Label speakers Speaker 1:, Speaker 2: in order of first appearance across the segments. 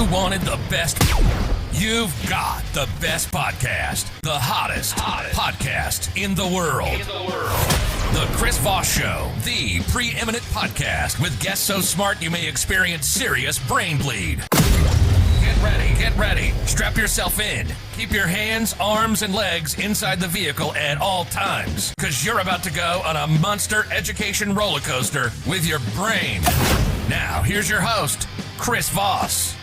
Speaker 1: You wanted the best. You've got the best podcast. The hottest podcast in the world. The Chris Voss Show, the preeminent podcast with guests so smart you may experience serious brain bleed. Get ready. Strap yourself in. Keep your hands, arms, and legs inside the vehicle at all times, because you're about to go on a monster education roller coaster with your brain. Now, here's your host, Chris Voss.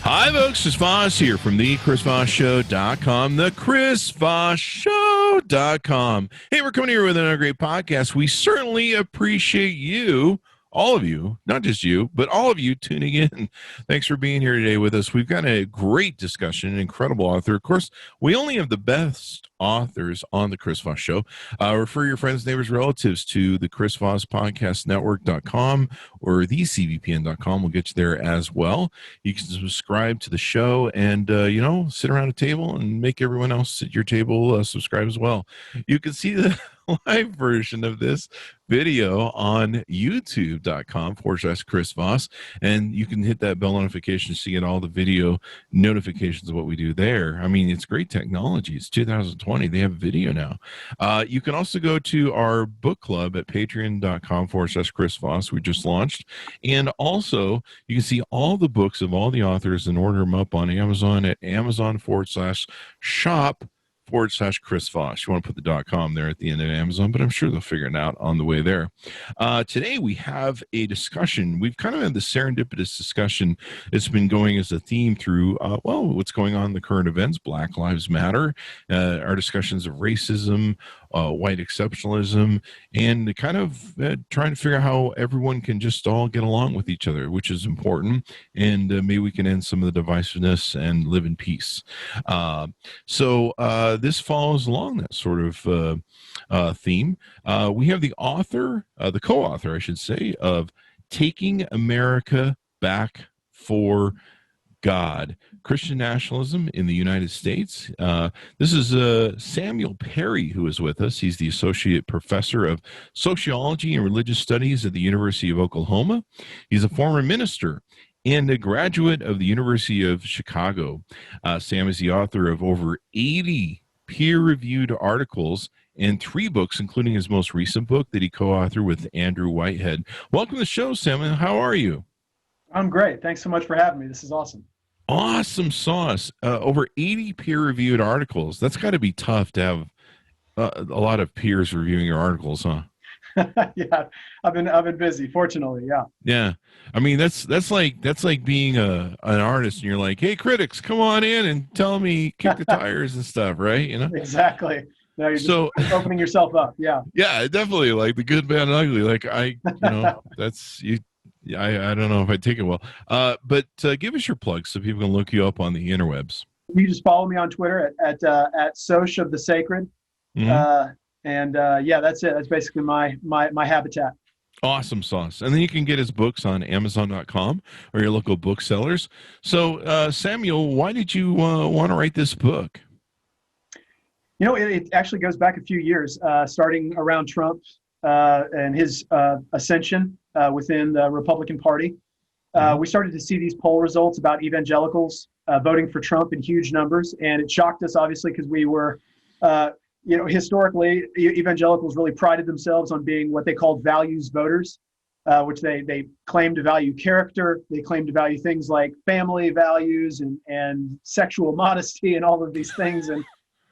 Speaker 2: Hi, folks. Chris Voss here from the ChrisVossShow.com, the ChrisVossShow.com. Hey, we're coming here with another great podcast. We certainly appreciate you, all of you, not just you, but all of you tuning in. Thanks for being here today with us. We've got a great discussion, an incredible author. Of course, we only have the best authors on the Chris Voss Show. Refer your friends, neighbors, relatives to the Chris Voss Podcast Network.com or thecvpn.com. We'll get you there as well. You can subscribe to the show and, sit around a table and make everyone else at your table subscribe as well. You can see the live version of this video on youtube.com/Chris Voss, and you can hit that bell notification so you get all the video notifications of what we do there. I mean, it's great technology. It's 2020. They have video now. You can also go to our book club at patreon.com/Chris Voss. We just launched. And also, you can see all the books of all the authors and order them up on Amazon at amazon.shop/Chris Voss. You want to put the .com there at the end of Amazon, but I'm sure they'll figure it out on the way there. Today we have a discussion. We've kind of had the serendipitous discussion. It's been going as a theme through, what's going on in the current events, Black Lives Matter, our discussions of racism, white exceptionalism, and kind of trying to figure out how everyone can just all get along with each other, which is important, and maybe we can end some of the divisiveness and live in peace. So this follows along that sort of theme. We have the author, the co-author, I should say, of Taking America Back for God, Christian Nationalism in the United States. This is Samuel Perry who is with us. He's the Associate Professor of Sociology and Religious Studies at the University of Oklahoma. He's a former minister and a graduate of the University of Chicago. Sam is the author of over 80 peer-reviewed articles and 3 books, including his most recent book that he co-authored with Andrew Whitehead. Welcome to the show, Sam. How are you?
Speaker 3: I'm great. Thanks so much for having me. This is awesome.
Speaker 2: Awesome sauce. Over 80 peer-reviewed articles. That's got to be tough to have a lot of peers reviewing your articles, huh?
Speaker 3: Yeah, I've been busy. Fortunately, yeah.
Speaker 2: Yeah, I mean that's like being an artist, and you're like, hey, critics, come on in and tell me kick the tires and stuff, right? You know?
Speaker 3: Exactly. No, you're just opening yourself up. Yeah. Yeah,
Speaker 2: definitely. Like the good, bad, and ugly. Like that's you. I don't know if I take it well. But give us your plugs so people can look you up on the interwebs.
Speaker 3: You just follow me on Twitter at Soch of the Sacred. Mm-hmm. That's it. That's basically my habitat.
Speaker 2: Awesome sauce. And then you can get his books on amzn.to or your local booksellers. So, Samuel, why did you want to write this book?
Speaker 3: You know, it actually goes back a few years, starting around Trump and his ascension within the Republican Party. We started to see these poll results about evangelicals voting for Trump in huge numbers, and it shocked us, obviously, because we were, historically, evangelicals really prided themselves on being what they called values voters, which they claim to value character. They claim to value things like family values and sexual modesty and all of these things.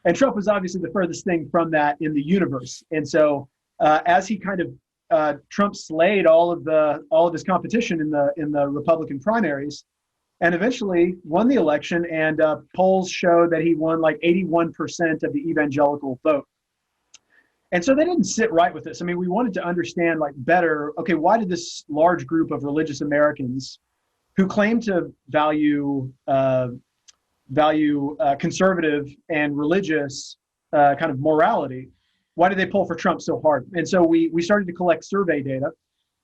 Speaker 3: And Trump was obviously the furthest thing from that in the universe. And so as he kind of Trump slayed all of his competition in the Republican primaries, and eventually won the election. And polls show that he won like 81% of the evangelical vote. And so they didn't sit right with this. I mean, we wanted to understand better. Okay, why did this large group of religious Americans who claim to value conservative and religious kind of morality, why did they pull for Trump so hard? And so we started to collect survey data,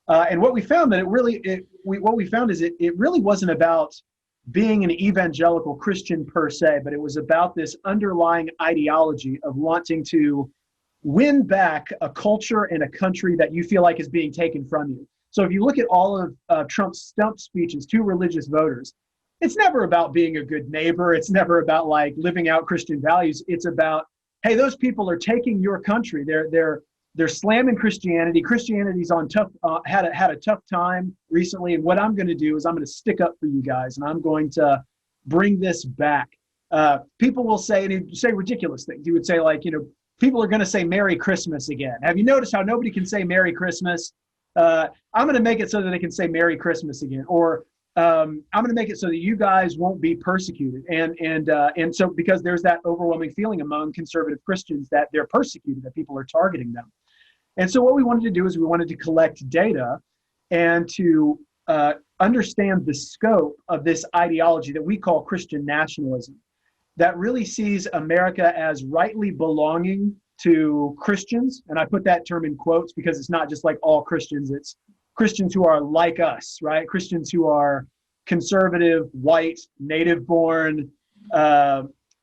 Speaker 3: and what we found that it really wasn't about being an evangelical Christian per se, but it was about this underlying ideology of wanting to win back a culture and a country that you feel like is being taken from you. So if you look at all of Trump's stump speeches to religious voters, it's never about being a good neighbor. It's never about like living out Christian values. It's about, hey, those people are taking your country. They're slamming Christianity. Christianity's on tough, had a tough time recently. And what I'm going to do is I'm going to stick up for you guys, and I'm going to bring this back. People will say, and he'd say ridiculous things. He would say, like, people are going to say Merry Christmas again. Have you noticed how nobody can say Merry Christmas? I'm going to make it so that they can say Merry Christmas again. Or I'm going to make it so that you guys won't be persecuted. And so because there's that overwhelming feeling among conservative Christians that they're persecuted, that people are targeting them. And so what we wanted to do is we wanted to collect data and to understand the scope of this ideology that we call Christian nationalism, that really sees America as rightly belonging to Christians. And I put that term in quotes because it's not just like all Christians, it's Christians who are like us, right? Christians who are conservative, white, native-born,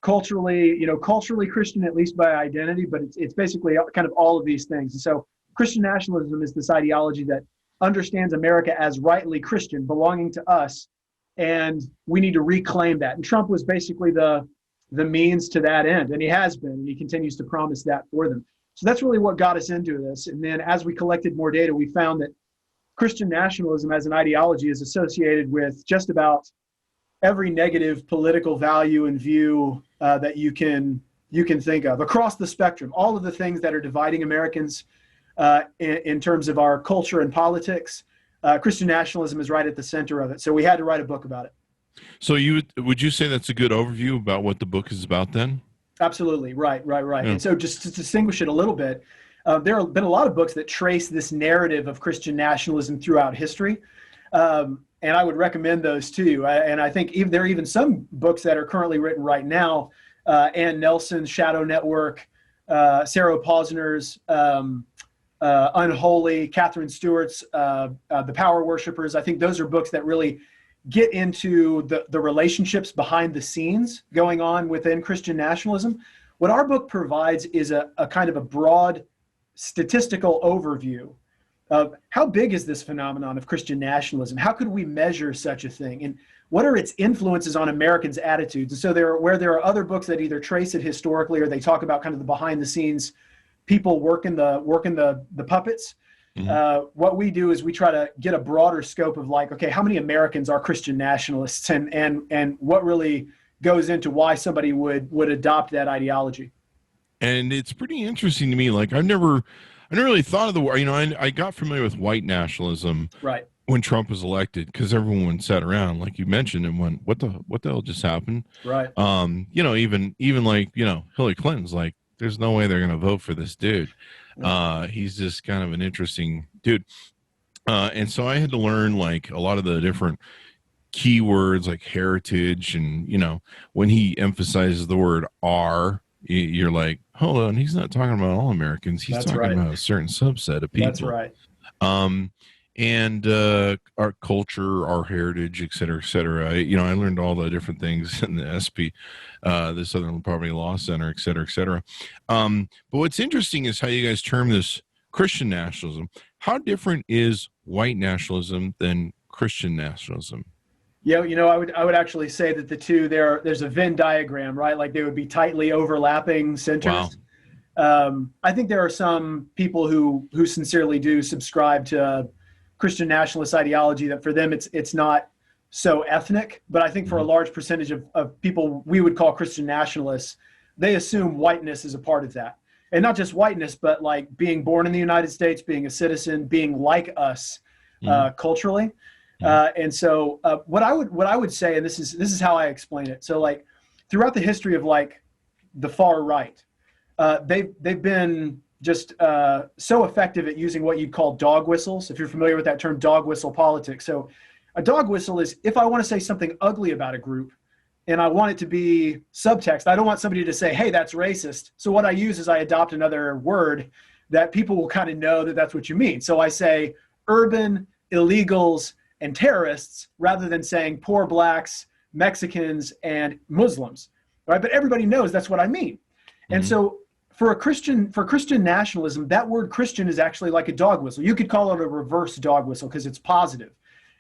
Speaker 3: culturally Christian, at least by identity, but it's basically kind of all of these things. And so Christian nationalism is this ideology that understands America as rightly Christian, belonging to us, and we need to reclaim that. And Trump was basically the means to that end, and he has been, and he continues to promise that for them. So that's really what got us into this. And then as we collected more data, we found that Christian nationalism as an ideology is associated with just about every negative political value and view that you can think of across the spectrum. All of the things that are dividing Americans in terms of our culture and politics, Christian nationalism is right at the center of it. So we had to write a book about it.
Speaker 2: So would you say that's a good overview about what the book is about then?
Speaker 3: Absolutely. Right. Yeah. And so just to distinguish it a little bit, there have been a lot of books that trace this narrative of Christian nationalism throughout history. And I would recommend those too. And I think there are even some books that are currently written right now. Ann Nelson's Shadow Network, Sarah Posner's Unholy, Catherine Stewart's The Power Worshippers. I think those are books that really get into the relationships behind the scenes going on within Christian nationalism. What our book provides is a kind of a broad statistical overview of how big is this phenomenon of Christian nationalism? How could we measure such a thing? And what are its influences on Americans' attitudes? And so where there are other books that either trace it historically or they talk about kind of the behind the scenes people working the puppets. Mm-hmm. What we do is we try to get a broader scope of like, okay, how many Americans are Christian nationalists, and what really goes into why somebody would adopt that ideology.
Speaker 2: And it's pretty interesting to me. Like I never really thought of the word. I got familiar with white nationalism
Speaker 3: right
Speaker 2: when Trump was elected, because everyone sat around, like you mentioned, and went, "What the hell just happened?"
Speaker 3: Right.
Speaker 2: Even like Hillary Clinton's like, "There's no way they're going to vote for this dude." He's just kind of an interesting dude. And so I had to learn like a lot of the different keywords like heritage, and when he emphasizes the word "R." You're like, hold on, he's not talking about all Americans. He's talking about a certain subset of people.
Speaker 3: That's right.
Speaker 2: And our culture, our heritage, et cetera, et cetera. I learned all the different things in the SP, the Southern Poverty Law Center, et cetera, et cetera. But what's interesting is how you guys term this Christian nationalism. How different is white nationalism than Christian nationalism?
Speaker 3: Yeah, I would actually say that the two there's a Venn diagram, right? Like they would be tightly overlapping centers. Wow. I think there are some people who sincerely do subscribe to Christian nationalist ideology that for them it's not so ethnic, but I think for a large percentage of people we would call Christian nationalists, they assume whiteness is a part of that. And not just whiteness, but like being born in the United States, being a citizen, being like us culturally. And so what I would say, and this is how I explain it. So like throughout the history of like the far right, they've been just so effective at using what you'd call dog whistles. If you're familiar with that term, dog whistle politics. So a dog whistle is if I want to say something ugly about a group and I want it to be subtext, I don't want somebody to say, hey, that's racist. So what I use is I adopt another word that people will kind of know that that's what you mean. So I say urban illegals and terrorists rather than saying poor blacks, Mexicans, and Muslims, right? But everybody knows that's what I mean. Mm-hmm. And so for Christian nationalism, that word Christian is actually like a dog whistle. You could call it a reverse dog whistle because it's positive.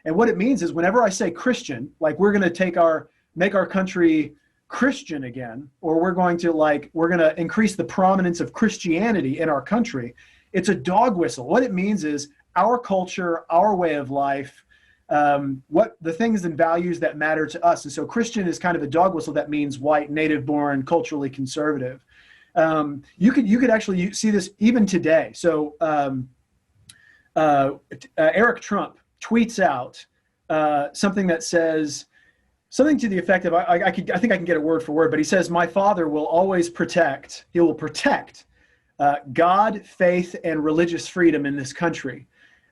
Speaker 3: And what it means is whenever I say Christian, like we're going to make our country Christian again, or we're going to increase the prominence of Christianity in our country, it's a dog whistle. What it means is our culture, our way of life, what the things and values that matter to us. And so Christian is kind of a dog whistle that means white, native born, culturally conservative. You could actually see this even today. So Eric Trump tweets out something that says something to the effect of, I think I can get it word for word, but he says, "My father will always protect, he will protect God, faith, and religious freedom in this country."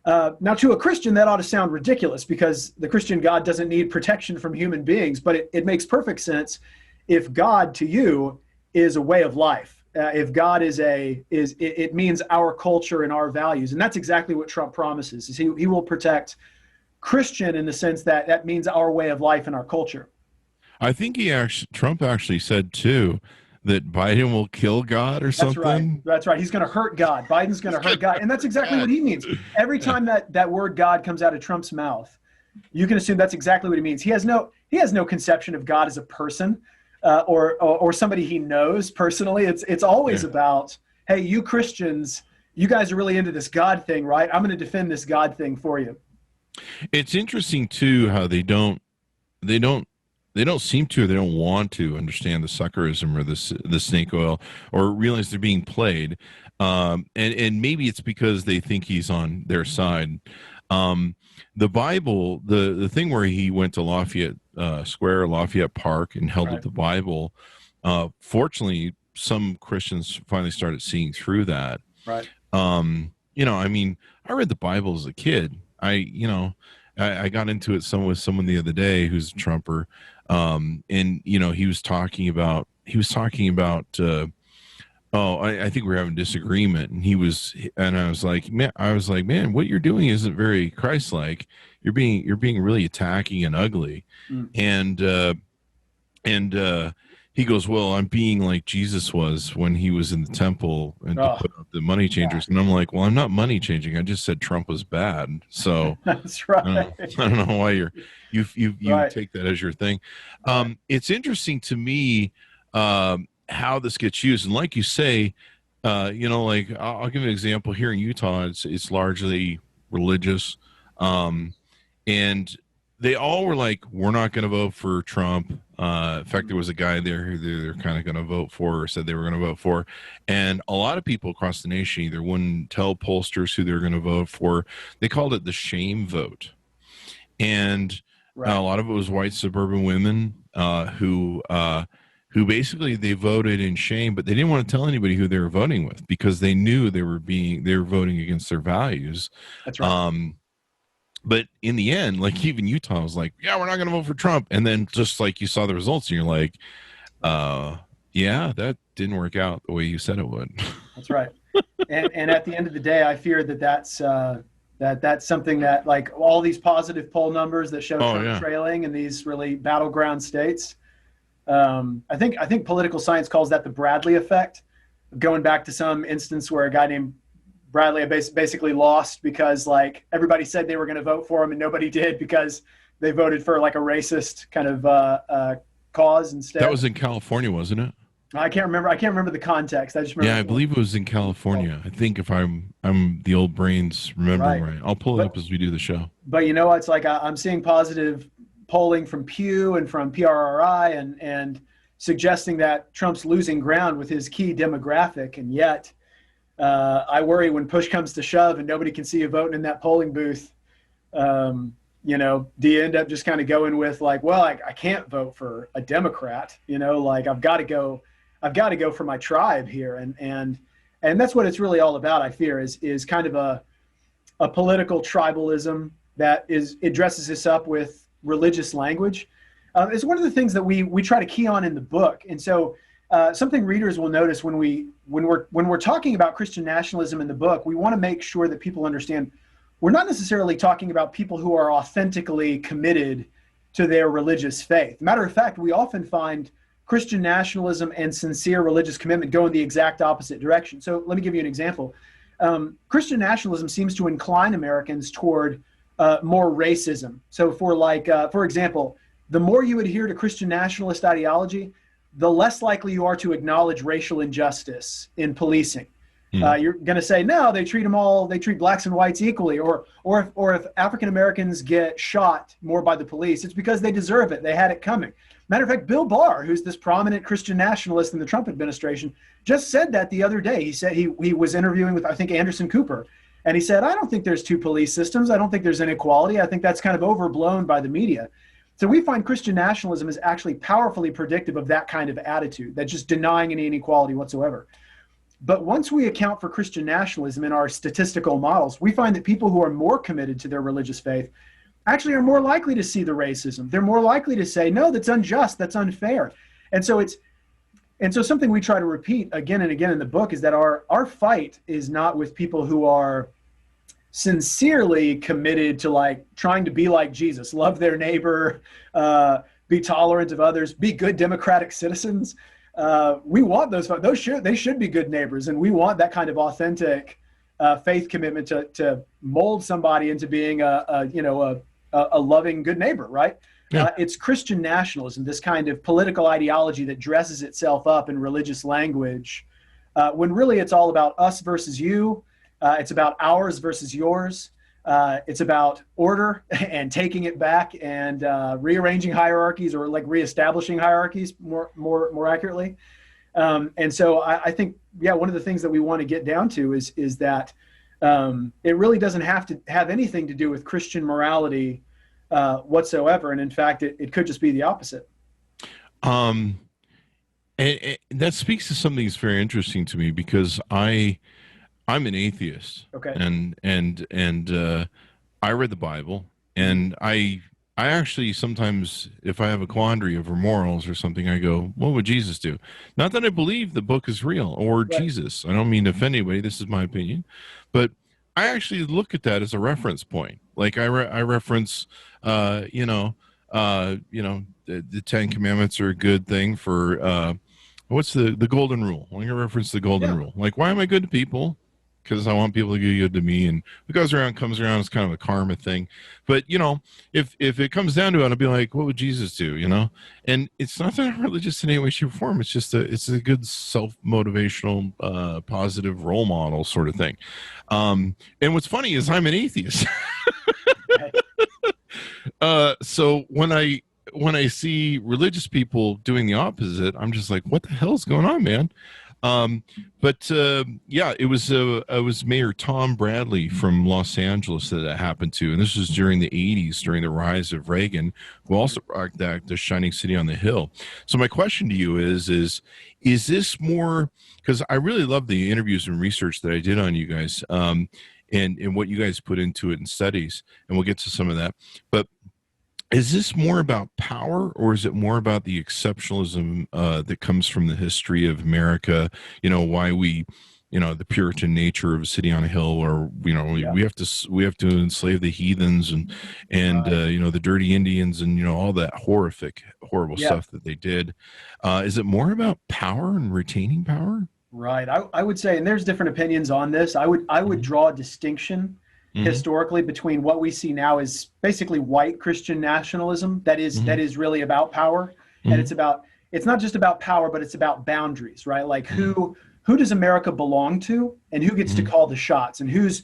Speaker 3: Now, to a Christian, that ought to sound ridiculous because the Christian God doesn't need protection from human beings, but it makes perfect sense if God to you is a way of life. If God it means our culture and our values. And that's exactly what Trump promises, is he will protect Christian in the sense that means our way of life and our culture.
Speaker 2: I think Trump actually said too that Biden will kill God or something.
Speaker 3: That's right. He's going to hurt God. Biden's going to hurt God. And that's exactly what he means. Every time that word God comes out of Trump's mouth, you can assume that's exactly what he means. He has no conception of God as a person or somebody he knows personally. It's always about, hey, you Christians, you guys are really into this God thing, right? I'm going to defend this God thing for you.
Speaker 2: It's interesting too how they don't seem to, or they don't want to understand the suckerism or the snake oil, or realize they're being played. And maybe it's because they think he's on their side. The Bible, the thing where he went to Lafayette Square, Lafayette Park, and held up the Bible. Fortunately, some Christians finally started seeing through that.
Speaker 3: Right.
Speaker 2: I mean, I read the Bible as a kid. I got into it with someone the other day who's a Trumper, and he was talking about I think we were having disagreement, and I was like, man, what you're doing isn't very Christ-like. You're being really attacking and ugly. And he goes, well, I'm being like Jesus was when he was in the temple and to put up the money changers. And I'm like, well, I'm not money changing. I just said Trump was bad. So
Speaker 3: that's right.
Speaker 2: I don't know why you take that as your thing. It's interesting to me how this gets used. And like you say, I'll give an example here in Utah. It's largely religious. And they all were like, we're not going to vote for Trump. In fact, there was a guy there who they're kind of going to vote for, or said they were going to vote for. And a lot of people across the nation either wouldn't tell pollsters who they're going to vote for. They called it the shame vote. And a lot of it was white suburban women who basically they voted in shame, but they didn't want to tell anybody who they were voting with because they knew they were voting against their values. That's right. But in the end, like even Utah was like, yeah, we're not going to vote for Trump. And then just like you saw the results and you're like, yeah, that didn't work out the way you said it would. That's
Speaker 3: right. And at the end of the day, I fear that's something that, like all these positive poll numbers that show Trump trailing in these really battleground states. I think political science calls that the Bradley effect, going back to some instance where a guy named Bradley basically lost because like everybody said they were going to vote for him and nobody did because they voted for like a racist kind of cause instead.
Speaker 2: That was in California, wasn't it?
Speaker 3: I can't remember the context. I just remember.
Speaker 2: Yeah, I believe it was in California. I think if I'm the old brains remembering right. I'll pull it up as we do the show.
Speaker 3: But it's like I'm seeing positive polling from Pew and from PRRI and suggesting that Trump's losing ground with his key demographic, and yet. I worry when push comes to shove and nobody can see you voting in that polling booth. Do you end up just kind of going with like, well, I can't vote for a Democrat, like I've got to go for my tribe here. And that's what it's really all about. I fear is kind of a political tribalism that it dresses this up with religious language. It's one of the things that we try to key on in the book. And so, something readers will notice when we're talking about Christian nationalism in the book, we want to make sure that people understand we're not necessarily talking about people who are authentically committed to their religious faith. Matter of fact, we often find Christian nationalism and sincere religious commitment go in the exact opposite direction. So let me give you an example. Christian nationalism seems to incline Americans toward more racism. So for example, the more you adhere to Christian nationalist ideology, the less likely you are to acknowledge racial injustice in policing. You're going to say, no, they treat blacks and whites equally, or if African Americans get shot more by the police, it's because they deserve it. They had it coming. Matter of fact, Bill Barr, who's this prominent Christian nationalist in the Trump administration, just said that the other day. He said he was interviewing with, I think, Anderson Cooper, and he said, I don't think there's two police systems. I don't think there's inequality. I think that's kind of overblown by the media. So we find Christian nationalism is actually powerfully predictive of that kind of attitude, that's just denying any inequality whatsoever. But once we account for Christian nationalism in our statistical models, we find that people who are more committed to their religious faith actually are more likely to see the racism. They're more likely to say, no, that's unjust, that's unfair. And so something we try to repeat again and again in the book is that our fight is not with people who are sincerely committed to like trying to be like Jesus, love their neighbor, be tolerant of others, be good democratic citizens. We want they should be good neighbors, and we want that kind of authentic faith commitment to mold somebody into being a loving good neighbor, right? Yeah. It's Christian nationalism, this kind of political ideology that dresses itself up in religious language, when really it's all about us versus you. It's about ours versus yours. It's about order and taking it back and rearranging hierarchies, or like reestablishing hierarchies more accurately. And so I think, one of the things that we want to get down to is that it really doesn't have to have anything to do with Christian morality whatsoever. And in fact, it could just be the opposite.
Speaker 2: And that speaks to something that's very interesting to me, because I'm an atheist.
Speaker 3: Okay.
Speaker 2: And I read the Bible, and I actually sometimes, if I have a quandary over morals or something, I go, what would Jesus do? Not that I believe the book is real or right. Jesus. I don't mean to offend anybody. This is my opinion, but I actually look at that as a reference point. Like I reference, the 10 Commandments are a good thing for, what's the golden rule? I reference the golden rule. Like, why am I good to people? Because I want people to be good to me, and what goes around comes around. It's kind of a karma thing. But if it comes down to it, I'll be like, what would Jesus do? And it's not that I'm religious in any way, shape, or form. It's just it's a good self-motivational, positive role model sort of thing. And what's funny is I'm an atheist. So when I see religious people doing the opposite, I'm just like, what the hell's going on, man? It was Mayor Tom Bradley from Los Angeles that happened to, and this was during the 80s, during the rise of Reagan, who also brought back the Shining City on the Hill. So my question to you is this more, because I really love the interviews and research that I did on you guys, and what you guys put into it in studies, and we'll get to some of that, but is this more about power, or is it more about the exceptionalism that comes from the history of America? Why we, the Puritan nature of a city on a hill, or we have to enslave the heathens and right. The dirty Indians and all that horrible stuff that they did. Is it more about power and retaining power?
Speaker 3: Right. I would say, and there's different opinions on this. I would draw a distinction. Mm-hmm. Historically, between what we see now is basically white Christian nationalism that is really about power, and it's not just about power, but it's about boundaries, right? Like who does America belong to, and who gets to call the shots, and whose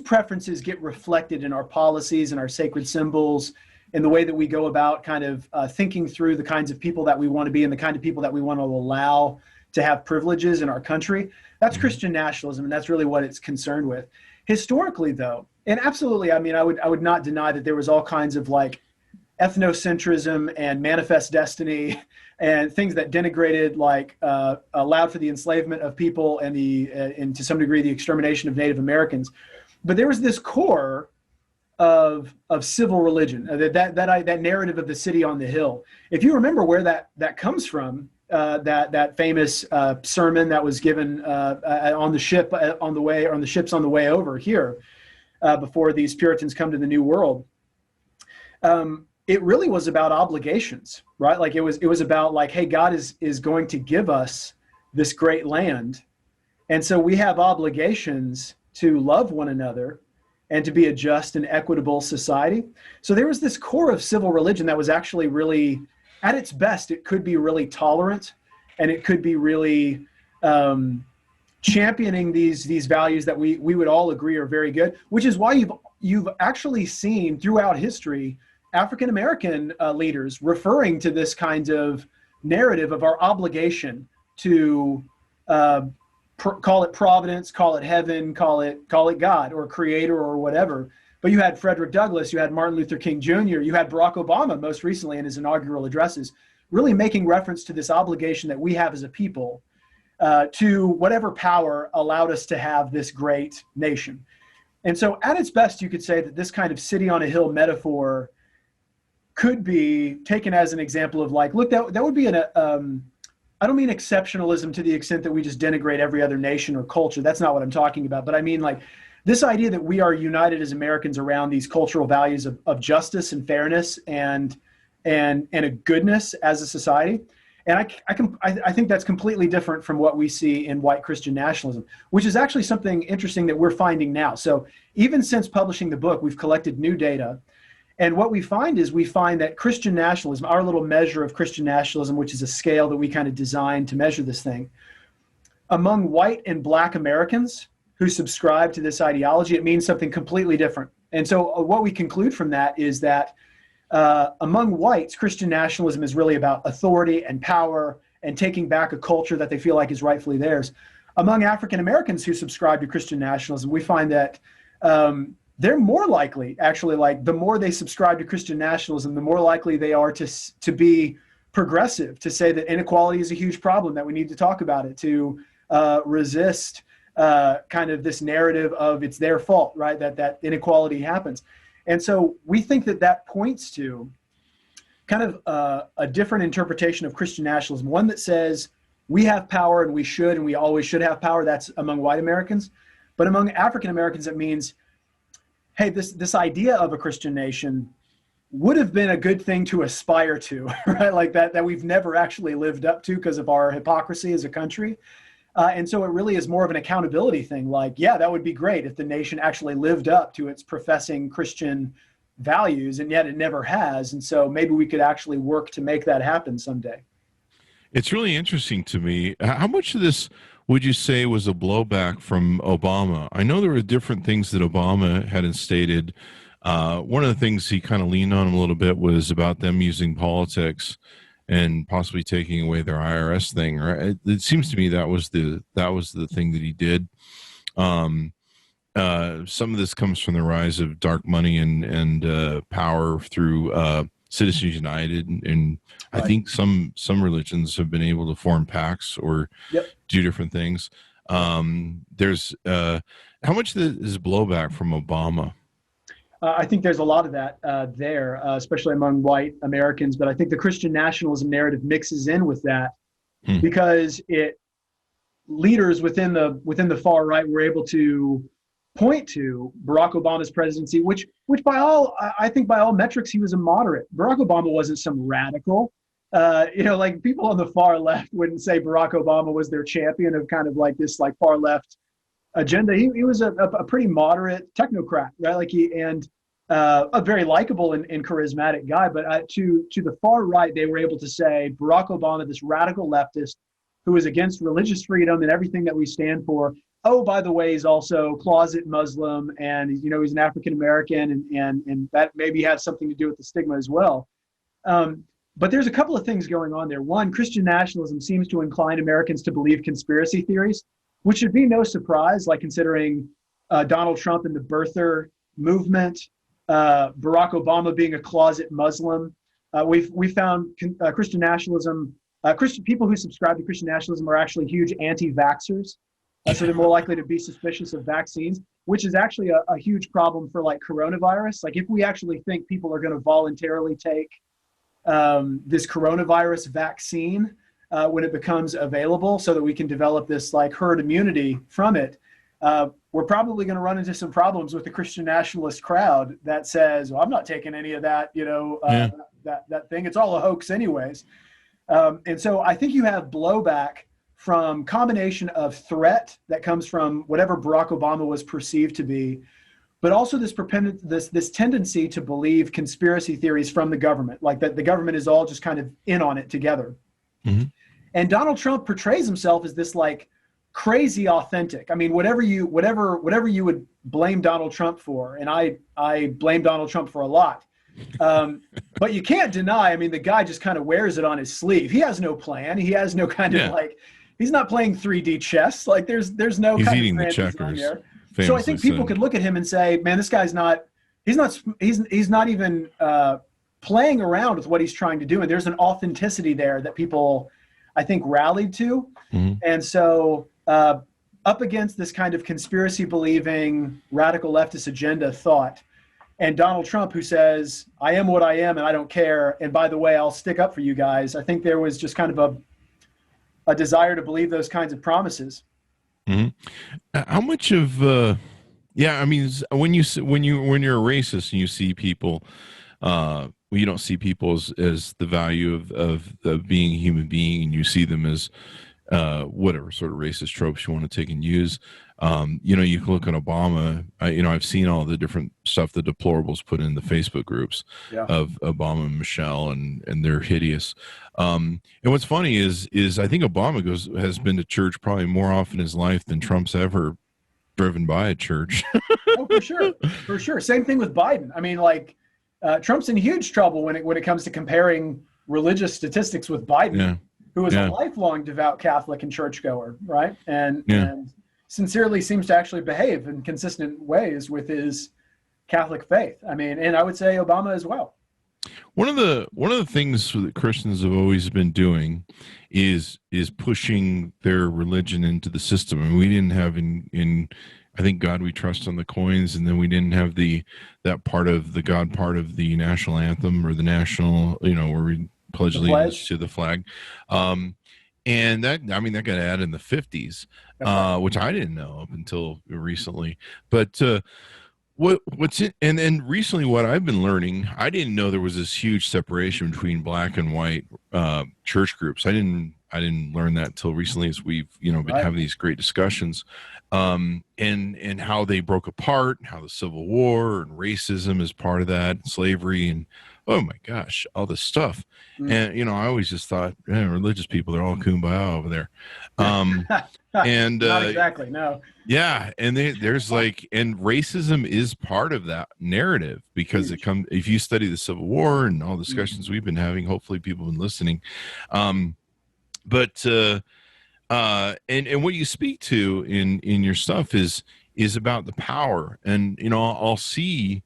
Speaker 3: preferences get reflected in our policies and our sacred symbols, in the way that we go about kind of thinking through the kinds of people that we want to be and the kind of people that we want to allow to have privileges in our country. That's Christian nationalism, and that's really what it's concerned with. Historically, though, and absolutely, I mean, I would not deny that there was all kinds of like ethnocentrism and manifest destiny and things that denigrated, like allowed for the enslavement of people and and to some degree the extermination of Native Americans. But there was this core of civil religion, that narrative of the city on the hill. If you remember where that comes from, that famous sermon that was given on the ship on the way, or on the ships on the way over here, before these Puritans come to the New World, it really was about obligations, right? Like it was about like, hey, God is going to give us this great land, and so we have obligations to love one another and to be a just and equitable society. So there was this core of civil religion that was actually really, at its best, it could be really tolerant, and it could be really championing these values that we would all agree are very good, which is why you've actually seen throughout history African-American leaders referring to this kind of narrative of our obligation to call it providence, call it heaven, call it God or creator or whatever. But you had Frederick Douglass, you had Martin Luther King Jr., you had Barack Obama most recently in his inaugural addresses, really making reference to this obligation that we have as a people to whatever power allowed us to have this great nation. And so at its best, you could say that this kind of city on a hill metaphor could be taken as an example of like, look, that would be I don't mean exceptionalism to the extent that we just denigrate every other nation or culture. That's not what I'm talking about. But I mean like this idea that we are united as Americans around these cultural values of justice and fairness and a goodness as a society. And I think that's completely different from what we see in white Christian nationalism, which is actually something interesting that we're finding now. So even since publishing the book, we've collected new data. And what we find that Christian nationalism, our little measure of Christian nationalism, which is a scale that we kind of designed to measure this thing, among white and black Americans who subscribe to this ideology, it means something completely different. And so what we conclude from that is that among whites, Christian nationalism is really about authority and power and taking back a culture that they feel like is rightfully theirs. Among African Americans who subscribe to Christian nationalism, we find that they're more likely, actually, like the more they subscribe to Christian nationalism, the more likely they are to be progressive, to say that inequality is a huge problem, that we need to talk about it, to resist kind of this narrative of it's their fault, right? That inequality happens. And so we think that points to kind of a different interpretation of Christian nationalism, one that says we have power and we should and we always should have power. That's among white Americans. But among African Americans, it means, hey, this idea of a Christian nation would have been a good thing to aspire to, right? Like that we've never actually lived up to because of our hypocrisy as a country. And so it really is more of an accountability thing. Like, yeah, that would be great if the nation actually lived up to its professing Christian values, and yet it never has. And so maybe we could actually work to make that happen someday.
Speaker 2: It's really interesting to me. How much of this would you say was a blowback from Obama? I know there were different things that Obama had instated. One of the things he kind of leaned on a little bit was about them using politics and possibly taking away their IRS thing. Right? It seems to me that was the thing that he did. Some of this comes from the rise of dark money and power through Citizens United, and right. I think some religions have been able to form PACs or do different things. There's how much is blowback from Obama?
Speaker 3: I think there's a lot of that there, especially among white Americans. But I think the Christian nationalism narrative mixes in with that because leaders within the far right were able to point to Barack Obama's presidency, which I think by all metrics, he was a moderate. Barack Obama wasn't some radical. Like people on the far left wouldn't say Barack Obama was their champion of kind of like this like far left agenda. He was a pretty moderate technocrat, right? Like a very likable and charismatic guy. But to the far right, they were able to say Barack Obama, this radical leftist who is against religious freedom and everything that we stand for. Oh, by the way, he's also closet Muslim, and he's an African American, and that maybe has something to do with the stigma as well. But there's a couple of things going on there. One, Christian nationalism seems to incline Americans to believe conspiracy theories, which should be no surprise, like considering Donald Trump and the birther movement, Barack Obama being a closet Muslim. We found Christian nationalism, people who subscribe to Christian nationalism are actually huge anti-vaxxers. So they're more likely to be suspicious of vaccines, which is actually a huge problem for like coronavirus. Like if we actually think people are going to voluntarily take this coronavirus vaccine when it becomes available so that we can develop this like herd immunity from it, we're probably going to run into some problems with the Christian nationalist crowd that says, well, I'm not taking any of that, that thing. It's all a hoax anyways. And so I think you have blowback from combination of threat that comes from whatever Barack Obama was perceived to be, but also this tendency to believe conspiracy theories from the government, like that the government is all just kind of in on it together.
Speaker 2: Mm-hmm.
Speaker 3: And Donald Trump portrays himself as this like crazy authentic. I mean, whatever you would blame Donald Trump for, and I blame Donald Trump for a lot. But you can't deny, I mean, the guy just kind of wears it on his sleeve. He has no plan. He has no kind of like, he's not playing 3D chess. Like there's no
Speaker 2: he's
Speaker 3: kind
Speaker 2: eating
Speaker 3: of
Speaker 2: the checkers.
Speaker 3: So I think people could look at him and say, man, this guy's he's not even playing around with what he's trying to do. And there's an authenticity there that people, I think, rallied to.
Speaker 2: Mm-hmm.
Speaker 3: And so up against this kind of conspiracy believing radical leftist agenda thought, and Donald Trump, who says, I am what I am and I don't care. And by the way, I'll stick up for you guys. I think there was just kind of a desire to believe those kinds of promises.
Speaker 2: Mm-hmm. How much of, I mean, when you're a racist and you see people, you don't see people as the value of being a human being, and you see them as whatever sort of racist tropes you want to take and use. You can look at Obama. I've seen all the different stuff the deplorables put in the Facebook groups of Obama and Michelle, and they're hideous. And what's funny is I think Obama has been to church probably more often in his life than Trump's ever driven by a church.
Speaker 3: Oh, for sure. Same thing with Biden. I mean, like Trump's in huge trouble when it comes to comparing religious statistics with Biden, who was a lifelong devout Catholic and churchgoer, right? And sincerely seems to actually behave in consistent ways with his Catholic faith. I mean, and I would say Obama as well.
Speaker 2: One of the things that Christians have always been doing is pushing their religion into the system. And we didn't have in I think God We Trust on the coins, and then we didn't have that part of the God part of the national anthem or the national, where we pledge allegiance to the flag. And that got added in the 50s, which I didn't know up until recently. But what's it? And then recently, what I've been learning, I didn't know there was this huge separation between black and white church groups. I didn't learn that until recently, as we've been having these great discussions, and how they broke apart, how the Civil War and racism is part of that, slavery, and oh my gosh, all this stuff. And I always just thought, religious people, they're all kumbaya over there. And
Speaker 3: not exactly, no.
Speaker 2: Yeah, and there's and racism is part of that narrative, because if you study the Civil War and all the discussions we've been having, hopefully people have been listening. But what you speak to in your stuff is about the power, and I'll see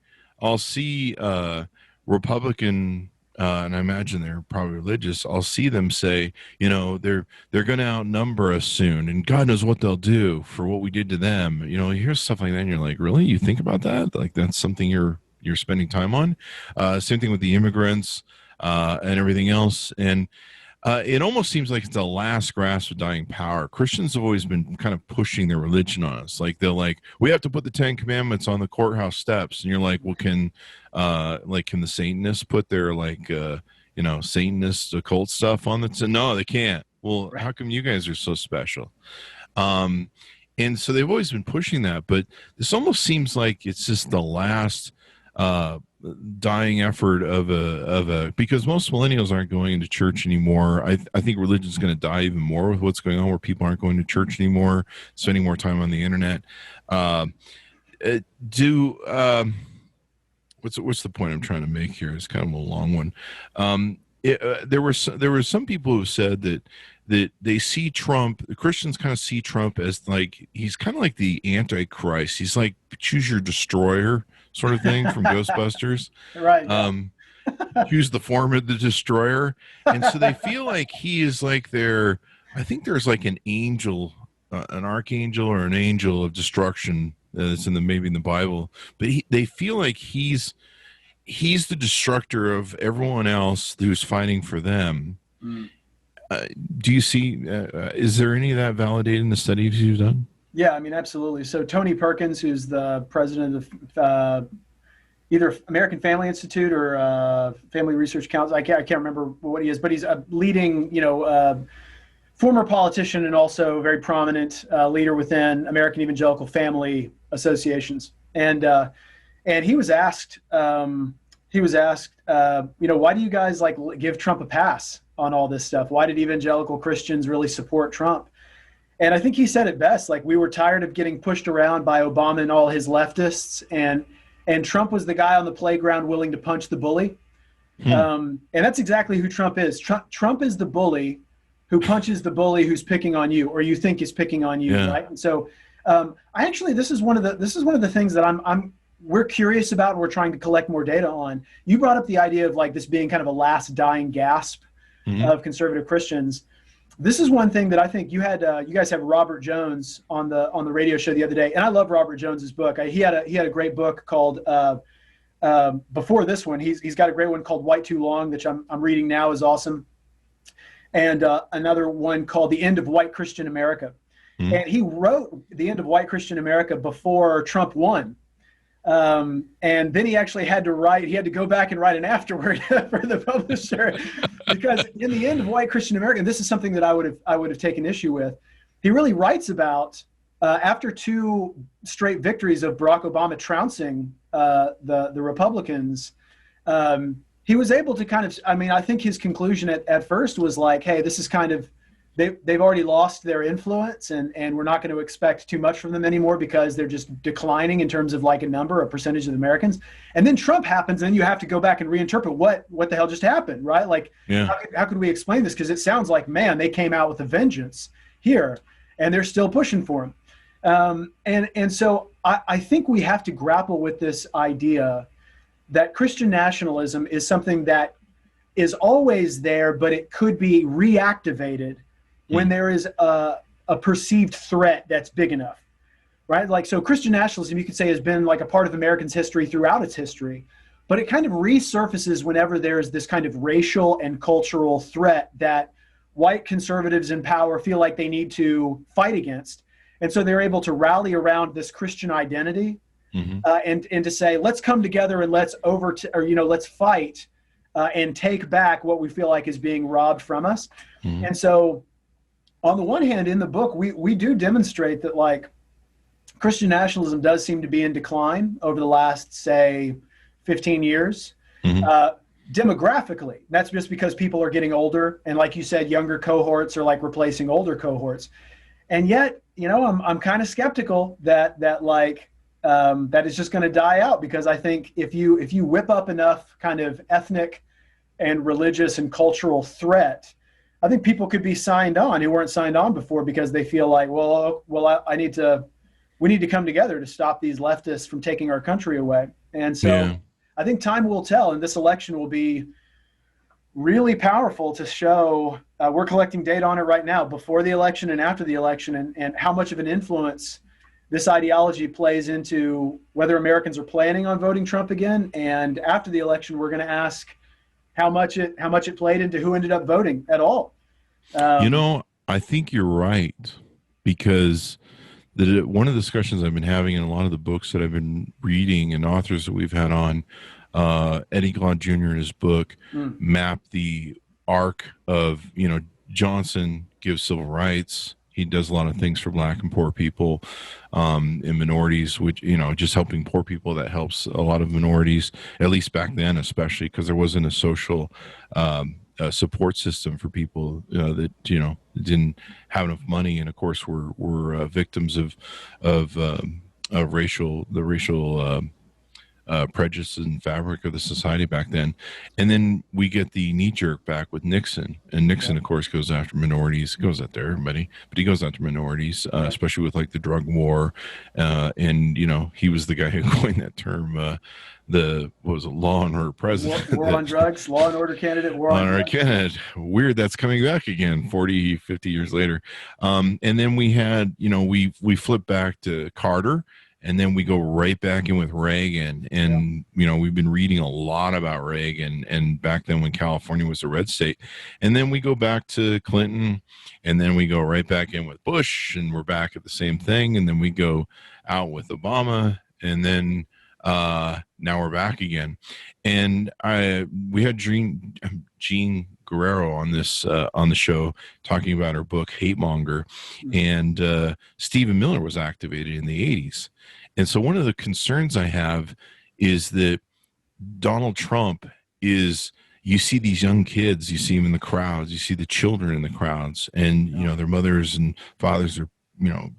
Speaker 2: Republican, and I imagine they're probably religious, I'll see them say, they're going to outnumber us soon, and God knows what they'll do for what we did to them. You hear stuff like that, and you're like, really? You think about that? Like, that's something you're spending time on? Same thing with the immigrants and everything else. And it almost seems like it's the last grasp of dying power. Christians have always been kind of pushing their religion on us. Like, we have to put the 10 Commandments on the courthouse steps. And you're like, well, can the Satanists put their Satanist occult stuff on the no, they can't. Well, how come you guys are so special? And so they've always been pushing that, but this almost seems like it's just the last dying effort of a because most millennials aren't going into church anymore. I think religion's going to die even more with what's going on, where people aren't going to church anymore, spending more time on the internet. What's the point I'm trying to make here? It's kind of a long one. There were some people who said that they see Trump, the Christians kind of see Trump as like, he's kind of like the Antichrist. He's like choose your destroyer sort of thing from Ghostbusters.
Speaker 3: Right.
Speaker 2: Choose the form of the destroyer. And so they feel like he is like I think there's like an angel, an archangel or an angel of destruction that's maybe in the Bible, but they feel like he's the destructor of everyone else who's fighting for them. Do you see, is there any of that validated in the studies you've done?
Speaker 3: Yeah, I mean, absolutely. So Tony Perkins, who's the president of either American Family Institute or Family Research Council, I can't remember what he is, but he's a leading, former politician and also very prominent leader within American Evangelical family associations. And he was asked, why do you guys like give Trump a pass on all this stuff? Why did evangelical Christians really support Trump? And I think he said it best, like, we were tired of getting pushed around by Obama and all his leftists, and Trump was the guy on the playground willing to punch the bully. And that's exactly who Trump is. Trump is the bully who punches the bully who's picking on you, or you think is picking on you, right? And so this is one of the things that we're curious about, and we're trying to collect more data on. You brought up the idea of like this being kind of a last dying gasp of conservative Christians. This is one thing that I think you guys have Robert Jones on the radio show the other day, and I love Robert Jones's book. He had a great book called before this one. He's got a great one called White Too Long, which I'm reading now, is awesome, and another one called The End of White Christian America. And he wrote The End of White Christian America before Trump won. And then he actually had to go back and write an afterword for the publisher, because in The End of White Christian America, and this is something that I would have taken issue with, he really writes about after 2 straight victories of Barack Obama trouncing the Republicans, he was able to kind of, I think his conclusion at first was like, hey, this is kind of, they've already lost their influence, and we're not going to expect too much from them anymore because they're just declining in terms of like a percentage of Americans. And then Trump happens, and you have to go back and reinterpret what the hell just happened, right? Like, how could we explain this? Because it sounds like, man, they came out with a vengeance here, and they're still pushing for him. And so I think we have to grapple with this idea that Christian nationalism is something that is always there, but it could be reactivated when there is a perceived threat that's big enough, right? Like, so Christian nationalism, you could say, has been like a part of Americans' history throughout its history, but it kind of resurfaces whenever there's this kind of racial and cultural threat that white conservatives in power feel like they need to fight against. And so they're able to rally around this Christian identity and to say, let's come together and let's fight and take back what we feel like is being robbed from us. And so, on the one hand, in the book, we do demonstrate that like Christian nationalism does seem to be in decline over the last, say, 15 years. Demographically, that's just because people are getting older, and like you said, younger cohorts are like replacing older cohorts. And yet, I'm kind of skeptical that is just going to die out, because I think if you whip up enough kind of ethnic and religious and cultural threat, I think people could be signed on who weren't signed on before, because they feel like, we need to come together to stop these leftists from taking our country away. And so I think time will tell, and this election will be really powerful to show. We're collecting data on it right now, before the election and after the election, and how much of an influence this ideology plays into whether Americans are planning on voting Trump again. And after the election, we're going to ask how much it played into who ended up voting at all.
Speaker 2: I think you're right, because one of the discussions I've been having in a lot of the books that I've been reading and authors that we've had on, Eddie Glaude Jr. in his book mapped the arc of, Johnson gives civil rights. He does a lot of things for Black and poor people and minorities, which, just helping poor people. That helps a lot of minorities, at least back then, especially because there wasn't a social support system for people that, didn't have enough money. And of course, were victims of racial prejudice and fabric of the society back then. And then we get the knee jerk back with Nixon, and Nixon of course goes after minorities, goes after everybody, but he goes after minorities, especially with like the drug war. And he was the guy who coined that term, law and order president,
Speaker 3: war on drugs, law and order candidate, war on drugs.
Speaker 2: Candidate. Weird, that's coming back again 40, 50 years later. And then we had, we flipped back to Carter. And then we go right back in with Reagan. And, we've been reading a lot about Reagan and back then when California was a red state. And then we go back to Clinton, and then we go right back in with Bush, and we're back at the same thing. And then we go out with Obama, and then now we're back again. And we had Jean Guerrero on the show talking about her book Hate Monger, and Stephen Miller was activated in the 80s. And so one of the concerns I have is that Donald Trump is, you see these young kids, you see them in the crowds, you see the children in the crowds, and, their mothers and fathers are,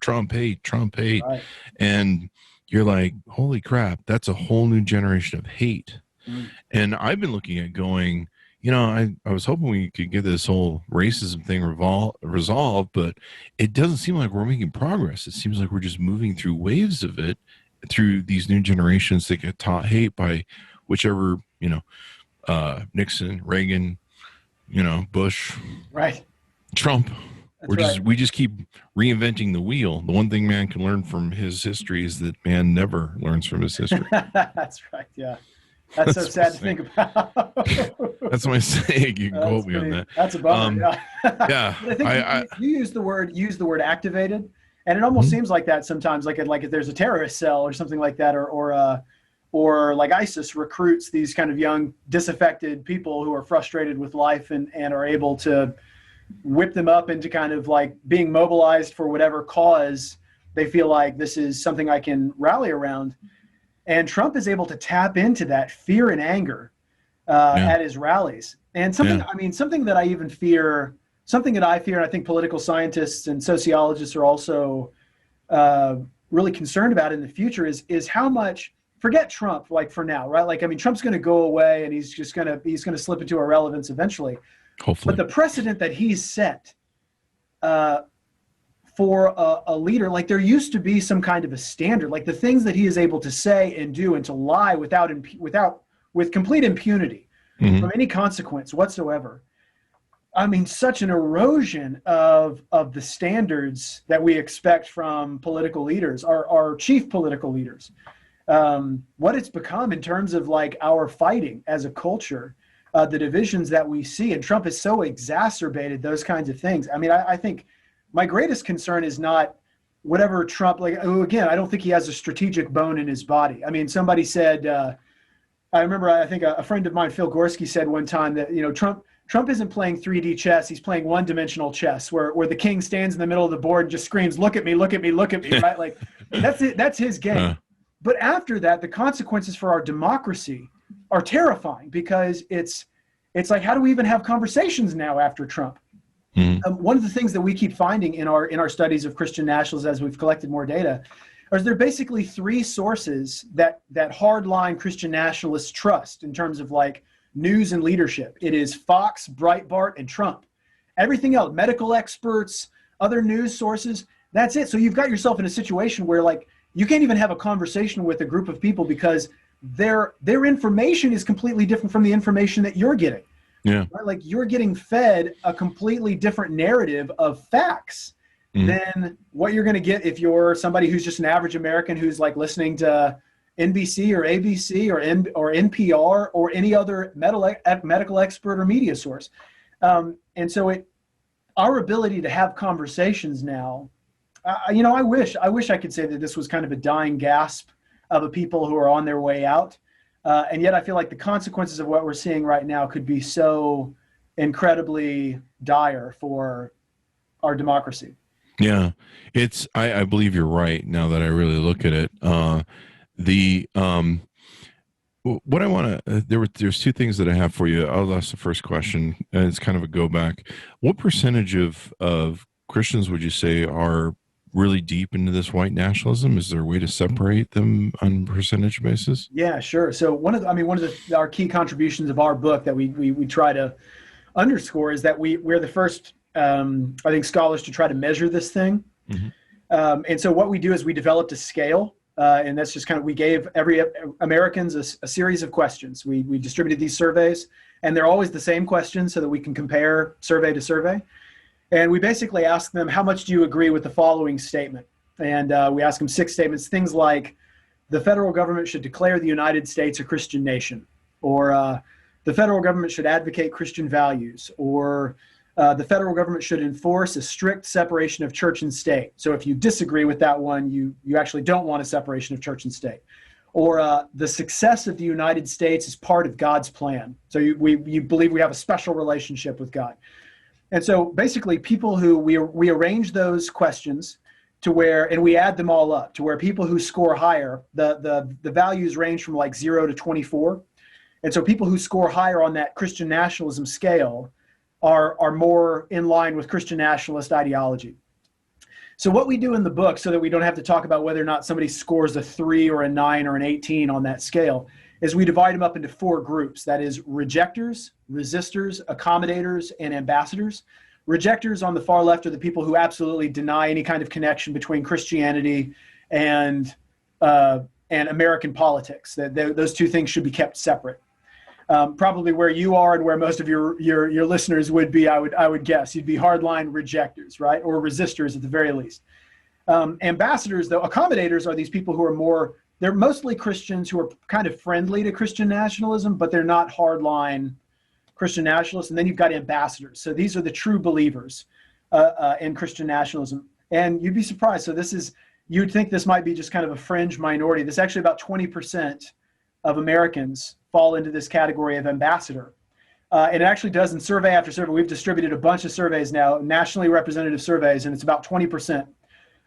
Speaker 2: Trump hate, Trump hate.
Speaker 3: Right.
Speaker 2: And you're like, holy crap, that's a whole new generation of hate. And I've been looking at going, I was hoping we could get this whole racism thing resolved, but it doesn't seem like we're making progress. It seems like we're just moving through waves of it through these new generations that get taught hate by whichever, Nixon, Reagan, Bush,
Speaker 3: right,
Speaker 2: Trump.
Speaker 3: That's
Speaker 2: We just keep reinventing the wheel. The one thing man can learn from his history is that man never learns from his history.
Speaker 3: That's right. Yeah. That's so sad to think about.
Speaker 2: That's my saying. You can quote me on that.
Speaker 3: That's a bummer.
Speaker 2: Yeah.
Speaker 3: But I think you use the word activated, and it almost seems like that sometimes. Like if there's a terrorist cell or something like that, or like ISIS recruits these kind of young disaffected people who are frustrated with life and are able to whip them up into kind of like being mobilized for whatever cause they feel like this is something I can rally around. And Trump is able to tap into that fear and anger at his rallies. And something that I even fear, something that I fear, and I think political scientists and sociologists are also really concerned about in the future is how much, forget Trump, like for now, right? Like, I mean, Trump's going to go away and he's going to slip into irrelevance eventually.
Speaker 2: Hopefully.
Speaker 3: But the precedent that he's set for a leader, like there used to be some kind of a standard, like the things that he is able to say and do and to lie with complete impunity from any consequence whatsoever. I mean, such an erosion of the standards that we expect from political leaders, our chief political leaders. What it's become in terms of like our fighting as a culture, the divisions that we see, and Trump has so exacerbated those kinds of things. I mean, I think my greatest concern is not whatever Trump, again, I don't think he has a strategic bone in his body. I mean, somebody said, I remember, I think a friend of mine, Phil Gorski, said one time that, Trump isn't playing 3D chess. He's playing one-dimensional chess where the king stands in the middle of the board and just screams, look at me, look at me, look at me, right? Like that's it. That's his game. But after that, the consequences for our democracy are terrifying because it's like, how do we even have conversations now after Trump? One of the things that we keep finding in our studies of Christian nationalism as we've collected more data is there are basically three sources that hardline Christian nationalists trust in terms of like news and leadership. It is Fox, Breitbart, and Trump. Everything else, medical experts, other news sources, that's it. So you've got yourself in a situation where like you can't even have a conversation with a group of people because their information is completely different from the information that you're getting.
Speaker 2: Yeah.
Speaker 3: Right? Like you're getting fed a completely different narrative of facts than what you're going to get if you're somebody who's just an average American who's like listening to NBC or ABC or NPR or any other medical expert or media source. And so our ability to have conversations now, I wish I could say that this was kind of a dying gasp of a people who are on their way out. And yet I feel like the consequences of what we're seeing right now could be so incredibly dire for our democracy.
Speaker 2: Yeah, I believe you're right now that I really look at it. What I want to, there's two things that I have for you. I'll ask the first question, and it's kind of a go back. What percentage of Christians would you say are really deep into this white nationalism? Is there a way to separate them on a percentage basis?
Speaker 3: Yeah, sure. So one of our key contributions of our book that we try to underscore is that we're the first, I think, scholars to try to measure this thing. And so what we do is we developed a scale, and that's just kind of, we gave every Americans a series of questions. We distributed these surveys, and they're always the same questions so that we can compare survey to survey. And we basically ask them, how much do you agree with the following statement? And we ask them 6 statements, things like the federal government should declare the United States a Christian nation, or the federal government should advocate Christian values, or the federal government should enforce a strict separation of church and state. So if you disagree with that one, you actually don't want a separation of church and state. Or the success of the United States is part of God's plan. So you believe we have a special relationship with God. And so basically people who we arrange those questions to where, and we add them all up to where people who score higher, the values range from like 0 to 24. And so people who score higher on that Christian nationalism scale are more in line with Christian nationalist ideology. So what we do in the book, so that we don't have to talk about whether or not somebody scores a 3 or a 9 or an 18 on that scale, is we divide them up into 4 groups. That is rejectors, resistors, accommodators, and ambassadors. Rejectors on the far left are the people who absolutely deny any kind of connection between Christianity and American politics. Those two things should be kept separate. Probably where you are and where most of your listeners would be, I would guess. You'd be hardline rejectors, right? Or resistors at the very least. Ambassadors, though, accommodators are these people who are they're mostly Christians who are kind of friendly to Christian nationalism, but they're not hardline Christian nationalists. And then you've got ambassadors. So these are the true believers in Christian nationalism. And you'd be surprised. So you'd think this might be just kind of a fringe minority. This actually about 20% of Americans fall into this category of ambassador. And it actually does in survey after survey. We've distributed a bunch of surveys now, nationally representative surveys, and it's about 20%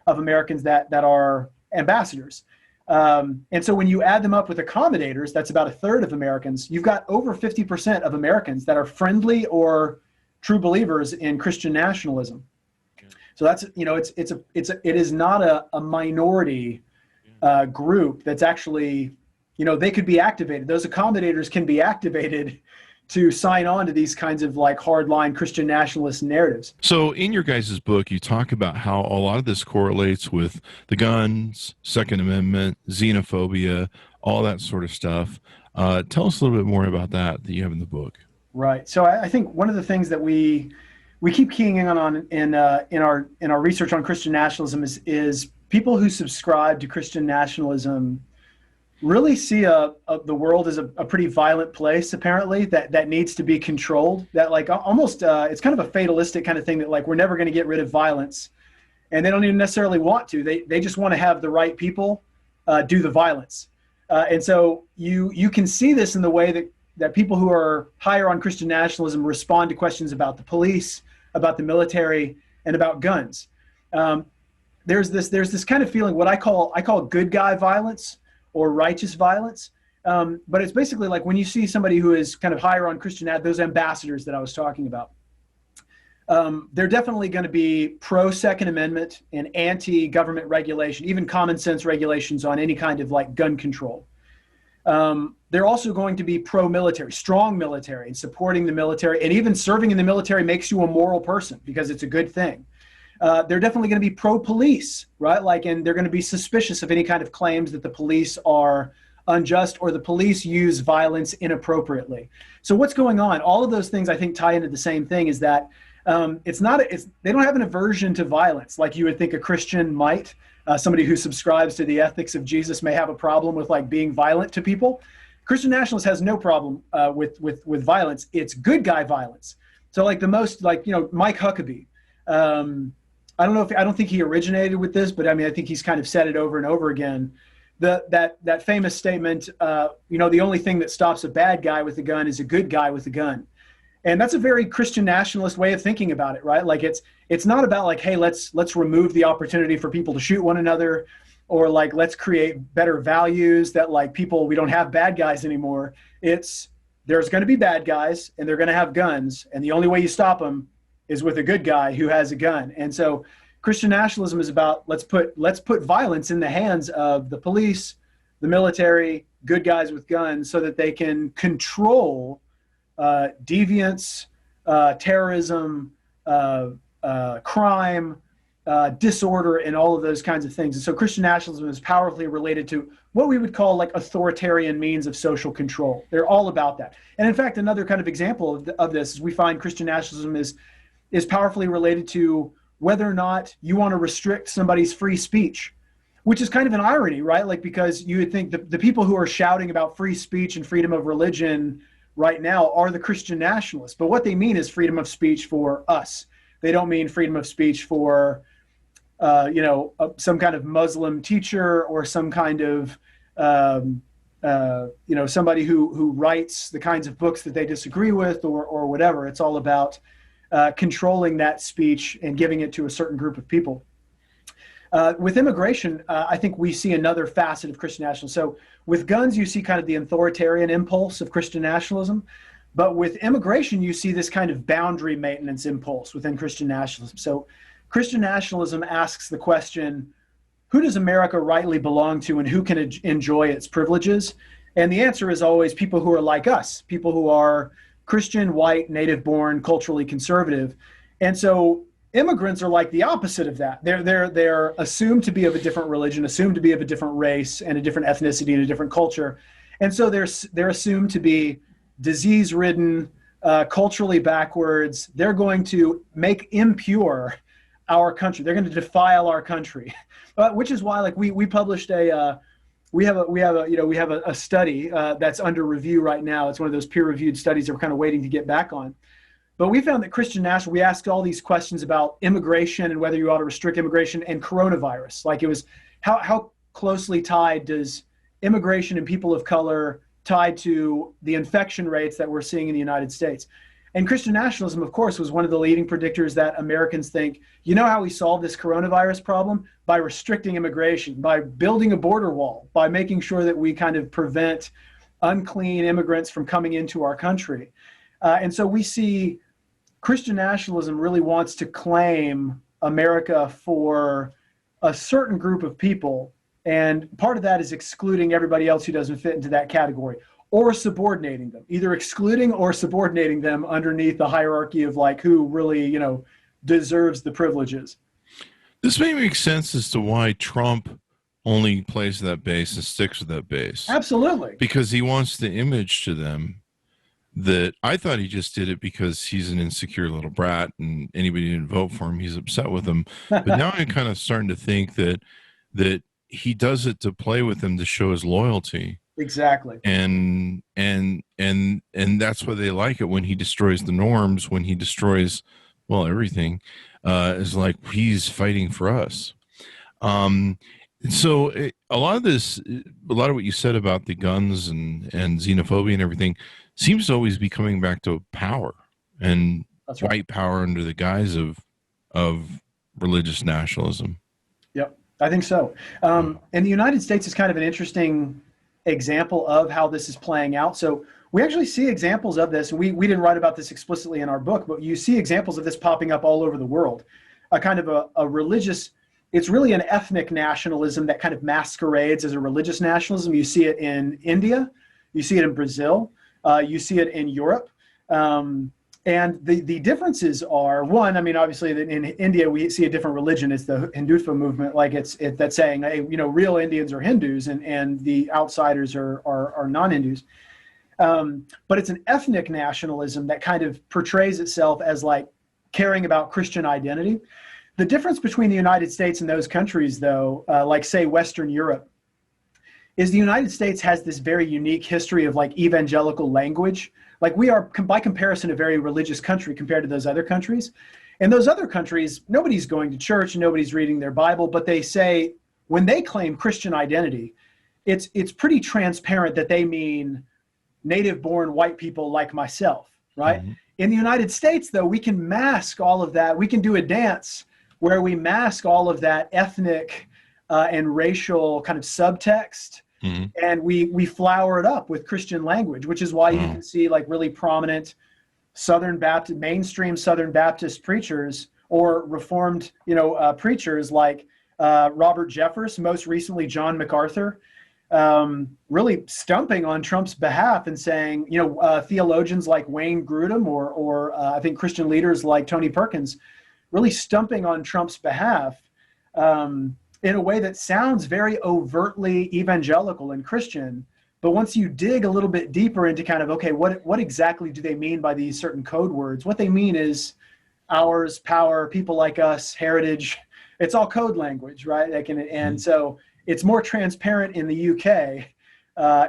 Speaker 3: of Americans that are ambassadors. And so when you add them up with accommodators, that's about a third of Americans. You've got over 50% of Americans that are friendly or true believers in Christian nationalism. So that's, it is not a minority group that's actually, they could be activated. Those accommodators can be activated to sign on to these kinds of like hardline Christian nationalist narratives.
Speaker 2: So in your guys' book, you talk about how a lot of this correlates with the guns, Second Amendment, xenophobia, all that sort of stuff. Tell us a little bit more about that you have in the book.
Speaker 3: Right. So I think one of the things that we keep keying in on in our research on Christian nationalism is people who subscribe to Christian nationalism really see the world as a pretty violent place, apparently, that needs to be controlled, that like almost it's kind of a fatalistic kind of thing that like we're never going to get rid of violence, and they don't even necessarily want to. They just want to have the right people do the violence. And so you can see this in the way that people who are higher on Christian nationalism respond to questions about the police, about the military, and about guns. There's this kind of feeling, what I call good guy violence, or righteous violence. But it's basically like when you see somebody who is kind of higher on Christian, those ambassadors that I was talking about, they're definitely going to be pro-Second Amendment and anti-government regulation, even common sense regulations on any kind of like gun control. They're also going to be pro-military, strong military, and supporting the military, and even serving in the military makes you a moral person because it's a good thing. They're definitely going to be pro-police, right? And they're going to be suspicious of any kind of claims that the police are unjust or the police use violence inappropriately. So what's going on? All of those things I think tie into the same thing, is that they don't have an aversion to violence like you would think a Christian might. Somebody who subscribes to the ethics of Jesus may have a problem with like being violent to people. Christian nationalist has no problem with violence. It's good guy violence. So like the most Mike Huckabee. I don't think he originated with this, but I mean, I think he's kind of said it over and over again. That famous statement, the only thing that stops a bad guy with a gun is a good guy with a gun. And that's a very Christian nationalist way of thinking about it, right? Like it's not about like, hey, let's remove the opportunity for people to shoot one another, or like, let's create better values that like we don't have bad guys anymore. There's going to be bad guys and they're going to have guns. And the only way you stop them is with a good guy who has a gun. And so Christian nationalism is about let's put violence in the hands of the police, the military, good guys with guns, so that they can control deviance, terrorism, crime, disorder, and all of those kinds of things. And so Christian nationalism is powerfully related to what we would call like authoritarian means of social control. They're all about that. And in fact, another kind of example of this is we find Christian nationalism is powerfully related to whether or not you want to restrict somebody's free speech, which is kind of an irony, right? Like, because you would think the people who are shouting about free speech and freedom of religion right now are the Christian nationalists. But what they mean is freedom of speech for us. They don't mean freedom of speech for, some kind of Muslim teacher or some kind of, somebody who writes the kinds of books that they disagree with or whatever. It's all about controlling that speech and giving it to a certain group of people. With immigration, I think we see another facet of Christian nationalism. So with guns, you see kind of the authoritarian impulse of Christian nationalism. But with immigration, you see this kind of boundary maintenance impulse within Christian nationalism. So Christian nationalism asks the question, who does America rightly belong to and who can enjoy its privileges? And the answer is always people who are like us, people who are Christian, white, native-born, culturally conservative. And so immigrants are like the opposite of that. They're assumed to be of a different religion, assumed to be of a different race and a different ethnicity and a different culture. And so they're assumed to be disease-ridden, culturally backwards. They're going to make impure our country. They're going to defile our country, which is why, like, we published we have a study that's under review right now. It's one of those peer-reviewed studies that we're kind of waiting to get back on. But we found that Christian nationalism, we asked all these questions about immigration and whether you ought to restrict immigration and coronavirus. Like, it was how closely tied does immigration and people of color tied to the infection rates that we're seeing in the United States. And Christian nationalism, of course, was one of the leading predictors that Americans think, you know how we solve this coronavirus problem? By restricting immigration, by building a border wall, by making sure that we kind of prevent unclean immigrants from coming into our country. And so we see Christian nationalism really wants to claim America for a certain group of people. And part of that is excluding everybody else who doesn't fit into that category, or subordinating them, either excluding or subordinating them underneath the hierarchy of like who really, deserves the privileges.
Speaker 2: This may make sense as to why Trump only plays that base and sticks with that base.
Speaker 3: Absolutely.
Speaker 2: Because he wants the image to them that I thought he just did it because he's an insecure little brat and anybody who didn't vote for him, he's upset with him. But now I'm kind of starting to think that he does it to play with them to show his loyalty.
Speaker 3: Exactly.
Speaker 2: And that's why they like it when he destroys the norms, when he destroys, well, everything, is like he's fighting for us. So a lot of what you said about the guns and xenophobia and everything seems to always be coming back to power and
Speaker 3: That's right.
Speaker 2: White power under the guise of religious nationalism.
Speaker 3: Yep, I think so. And the United States is kind of an interesting example of how this is playing out. So we actually see examples of this. We didn't write about this explicitly in our book, but you see examples of this popping up all over the world. A kind of a religious, it's really an ethnic nationalism that kind of masquerades as a religious nationalism. You see it in India, you see it in Brazil, you see it in Europe. And the differences are, one, I mean, obviously in India, we see a different religion. It's the Hindutva movement. Like that's saying, hey, real Indians are Hindus and the outsiders are non-Hindus. But it's an ethnic nationalism that kind of portrays itself as like caring about Christian identity. The difference between the United States and those countries, though, like say Western Europe, is the United States has this very unique history of like evangelical language. Like we are, by comparison, a very religious country compared to those other countries. In those other countries, nobody's going to church, nobody's reading their Bible, but they say when they claim Christian identity, it's pretty transparent that they mean native-born white people like myself, right? Mm-hmm. In the United States, though, we can mask all of that. We can do a dance where we mask all of that ethnic and racial kind of subtext. Mm-hmm. And we flower it up with Christian language, which is why you can see like really prominent mainstream Southern Baptist preachers or Reformed, preachers like Robert Jeffress, most recently John MacArthur, really stumping on Trump's behalf and saying, theologians like Wayne Grudem or I think Christian leaders like Tony Perkins, really stumping on Trump's behalf. In a way that sounds very overtly evangelical and Christian, but once you dig a little bit deeper into kind of, okay, what exactly do they mean by these certain code words? What they mean is ours, power, people like us, heritage. It's all code language, right? And so it's more transparent in the UK.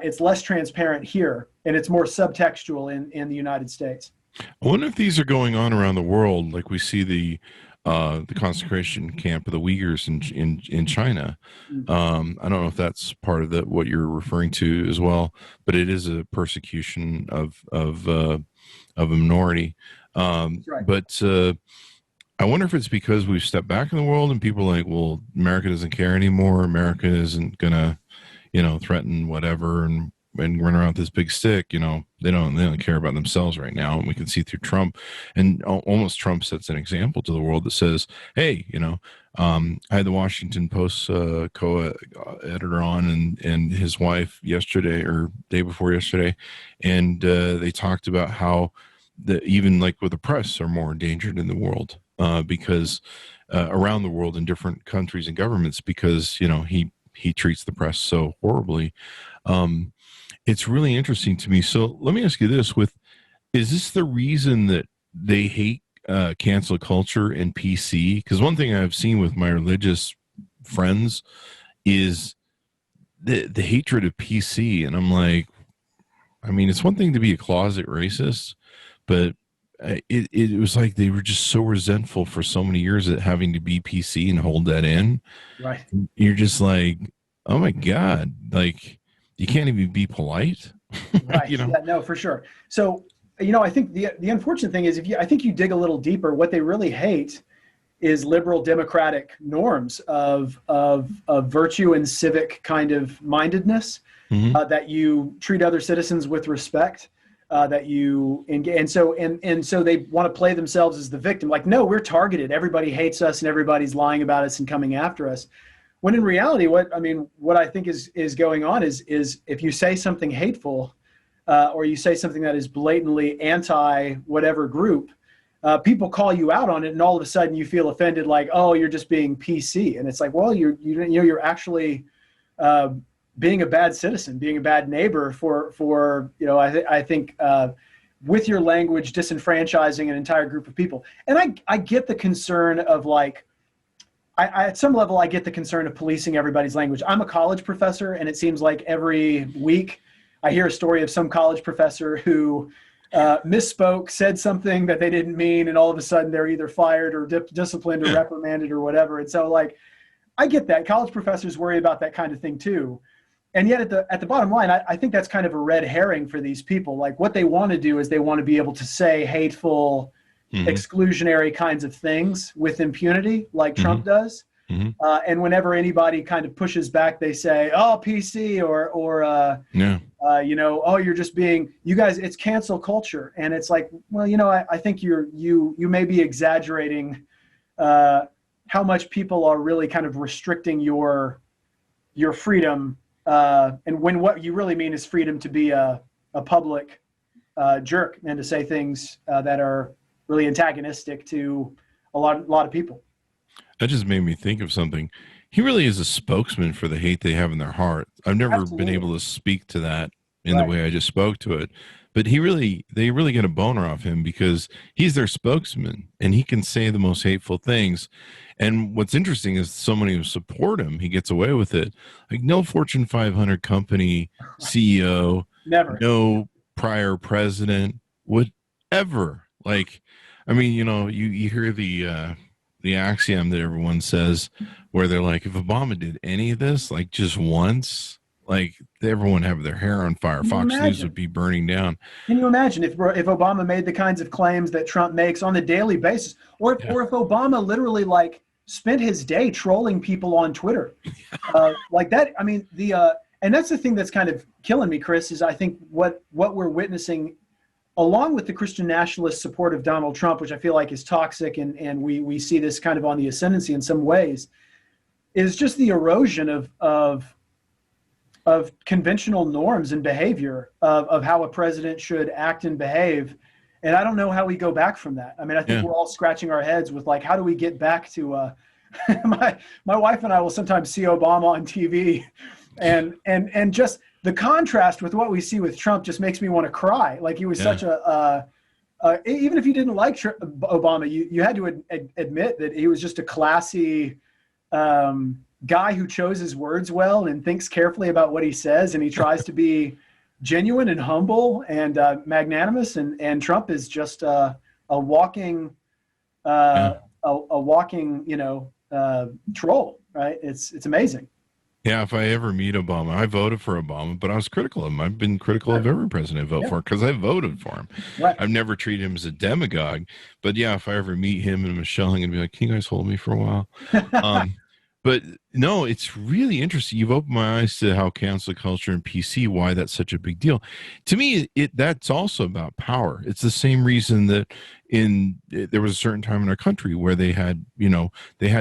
Speaker 3: It's less transparent here, and it's more subtextual in the United States.
Speaker 2: I wonder if these are going on around the world, like we see the concentration camp of the Uyghurs in China. I don't know if that's part of what you're referring to as well, but it is a persecution of a minority. Right. But I wonder if it's because we've stepped back in the world and people are like, well, America doesn't care anymore. America isn't gonna, threaten whatever and run around with this big stick. They don't care about themselves right now. And we can see through Trump, and almost Trump sets an example to the world that says, hey, I had the Washington Post co-editor on and his wife yesterday or day before yesterday, and they talked about how even like with the press are more endangered in the world because around the world in different countries and governments because he treats the press so horribly. It's really interesting to me. So let me ask you this: is this the reason that they hate cancel culture and PC? Because one thing I've seen with my religious friends is the hatred of PC, and I'm like, I mean, it's one thing to be a closet racist, but it was like they were just so resentful for so many years at having to be PC and hold that in.
Speaker 3: Right.
Speaker 2: You're just like, oh my God, like you can't even be polite.
Speaker 3: Right. Yeah, no, for sure. So, I think the unfortunate thing is I think you dig a little deeper, what they really hate is liberal democratic norms of virtue and civic kind of mindedness, that you treat other citizens with respect, that you and so they want to play themselves as the victim. Like, no, we're targeted. Everybody hates us and everybody's lying about us and coming after us. When in reality, what I think is going on is if you say something hateful, or you say something that is blatantly anti whatever group, people call you out on it, and all of a sudden you feel offended, like, oh, you're just being PC. And it's like, well, you're actually being a bad citizen, being a bad neighbor for I think with your language disenfranchising an entire group of people. And I get the concern of like, I at some level I get the concern of policing everybody's language. I'm a college professor, and it seems like every week I hear a story of some college professor who misspoke, said something that they didn't mean, and all of a sudden they're either fired or disciplined or reprimanded or whatever. And so, like, I get that. College professors worry about that kind of thing too. And yet at the bottom line, I think that's kind of a red herring for these people. Like, what they want to do is they want to be able to say hateful, exclusionary kinds of things with impunity, like Trump does. And whenever anybody kind of pushes back, they say, oh, PC or oh, you're just being, you guys, it's cancel culture. And it's like, well, I think you may be exaggerating how much people are really kind of restricting your freedom. And when what you really mean is freedom to be a public jerk and to say things that are really antagonistic to a lot of people.
Speaker 2: That just made me think of something. He really is a spokesman for the hate they have in their heart. I've never been able to speak to that in the way I just spoke to it. But they really get a boner off him because he's their spokesman and he can say the most hateful things. And what's interesting is so many who support him, he gets away with it. Like no Fortune 500 company CEO,
Speaker 3: never, no
Speaker 2: prior president would ever. Like, I mean, you hear the axiom that everyone says where they're like, if Obama did any of this, like just once, like everyone have their hair on fire. Fox News would be burning down.
Speaker 3: Can you imagine if Obama made the kinds of claims that Trump makes on a daily basis, or if Obama literally like spent his day trolling people on Twitter like that? I mean, and that's the thing that's kind of killing me, Chris, is I think what we're witnessing along with the Christian nationalist support of Donald Trump, which I feel like is toxic, and we see this kind of on the ascendancy in some ways, is just the erosion of conventional norms and behavior of how a president should act and behave. And I don't know how we go back from that. I mean, I think we're all scratching our heads with like, how do we get back to my wife and I will sometimes see Obama on TV and just the contrast with what we see with Trump just makes me want to cry. Like he was such even if you didn't like Obama, you had to admit that he was just a classy guy who chose his words well and thinks carefully about what he says, and he tries to be genuine and humble and magnanimous. And Trump is just a walking troll, right? It's amazing.
Speaker 2: Yeah, if I ever meet Obama, I voted for Obama, but I was critical of him. I've been critical of every president I vote for because I voted for him.
Speaker 3: Right.
Speaker 2: I've never treated him as a demagogue. But yeah, if I ever meet him and Michelle, I'm going to be like, can you guys hold me for a while? But no, it's really interesting. You've opened my eyes to how cancel culture and PC, why that's such a big deal. To me, that's also about power. It's the same reason that there was a certain time in our country where they had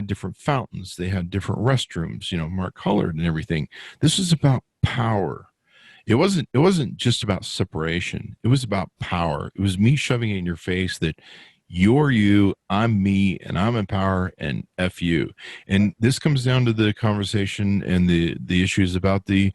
Speaker 2: different fountains, they had different restrooms, marked colored and everything. This is about power. It wasn't just about separation. It was about power. It was me shoving it in your face that you're you, I'm me, and I'm in power, and F you. And this comes down to the conversation and the issues about the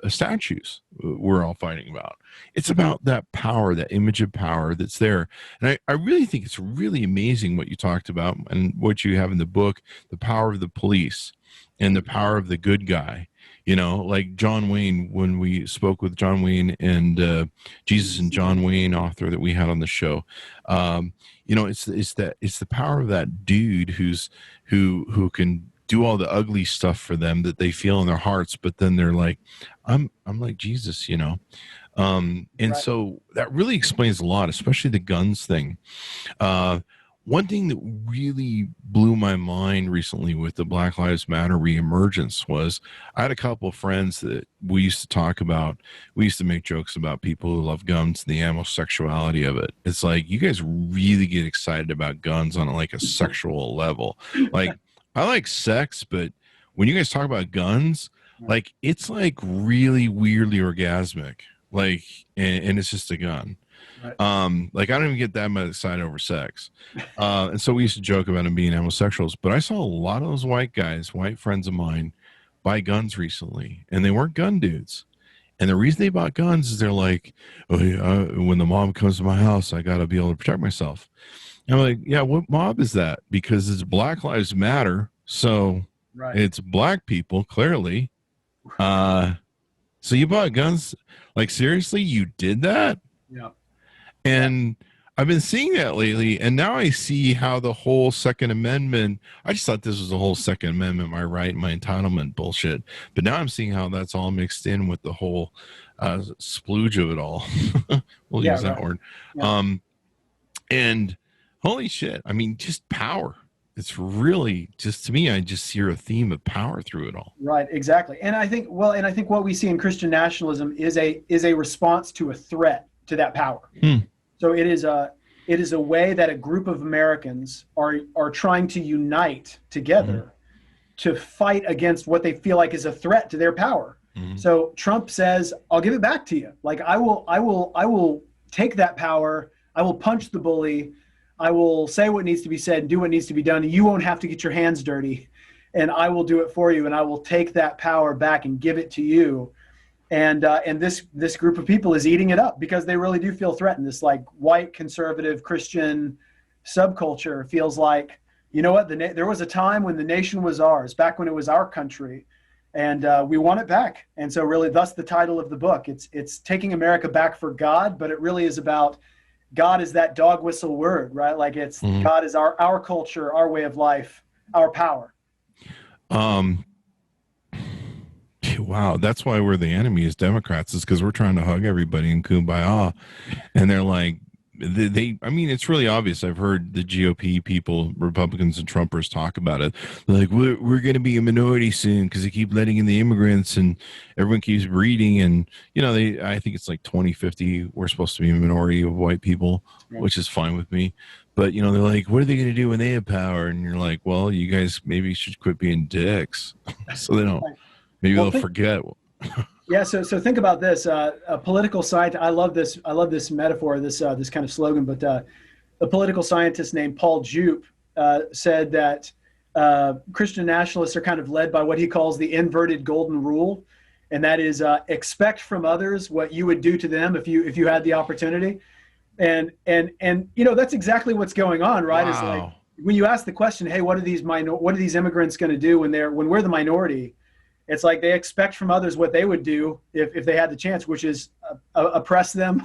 Speaker 2: statues we're all fighting about. It's about that power, that image of power that's there. And I really think it's really amazing what you talked about and what you have in the book, the power of the police and the power of the good guy. Like John Wayne, when we spoke with John Wayne and Jesus and John Wayne, author that we had on the show, it's the power of that dude who can do all the ugly stuff for them that they feel in their hearts, but then they're like, I'm like Jesus, and right. So that really explains a lot, especially the guns thing. One thing that really blew my mind recently with the Black Lives Matter reemergence was I had a couple of friends that we used to make jokes about people who love guns and the homosexuality of it. It's like, you guys really get excited about guns on like a sexual level. Like, I like sex, but when you guys talk about guns, like, it's like really weirdly orgasmic, like, and it's just a gun. Right. Like, I don't even get that much excited over sex. And so we used to joke about them being homosexuals, but I saw a lot of those white friends of mine, buy guns recently, and they weren't gun dudes. And the reason they bought guns is they're like, oh, yeah, when the mob comes to my house, I got to be able to protect myself. And I'm like, yeah, what mob is that? Because it's Black Lives Matter. So right. It's black people, clearly. So you bought guns? Like, seriously, you did that?
Speaker 3: Yeah.
Speaker 2: And I've been seeing that lately, and now I see how the whole Second Amendment, I just thought this was the whole Second Amendment, my right, my entitlement bullshit. But now I'm seeing how that's all mixed in with the whole splooge of it all. We'll use that word. Yeah. And holy shit, I mean, just power. It's really just, to me, I just hear a theme of power through it all.
Speaker 3: Right, exactly. And I think what we see in Christian nationalism is a response to a threat to that power. So it is a way that a group of Americans are trying to unite together to fight against what they feel like is a threat to their power. So Trump says, I'll give it back to you. Like, I will take that power. I will punch the bully. I will say what needs to be said and do what needs to be done. And you won't have to get your hands dirty, and I will do it for you. And I will take that power back and give it to you. And this group of people is eating it up because they really do feel threatened. This like white conservative Christian subculture feels like, you know what, there was a time when the nation was ours, back when it was our country, and we want it back. And so really, thus the title of the book. It's taking America back for God, but it really is about God is that dog whistle word, right? Like it's God is our culture, our way of life, our power.
Speaker 2: Wow, that's why we're the enemy as Democrats, is because we're trying to hug everybody in kumbaya, and they're like, I mean, it's really obvious. I've heard the GOP people, Republicans and Trumpers, talk about it. They're like, we're going to be a minority soon because they keep letting in the immigrants, and everyone keeps breeding, and I think it's like 2050 we're supposed to be a minority of white people, which is fine with me. But they're like, what are they going to do when they have power? And you're like, well, you guys maybe should quit being dicks, so they don't. Maybe they'll forget.
Speaker 3: Yeah. So think about this. A political scientist. I love this metaphor. This kind of slogan. But a political scientist named Paul Jupe said that Christian nationalists are kind of led by what he calls the inverted golden rule, and that is expect from others what you would do to them if you had the opportunity. And that's exactly what's going on, right? Wow. Is like when you ask the question, hey, what are these immigrants going to do when we're the minority? It's like they expect from others what they would do if they had the chance, which is oppress them,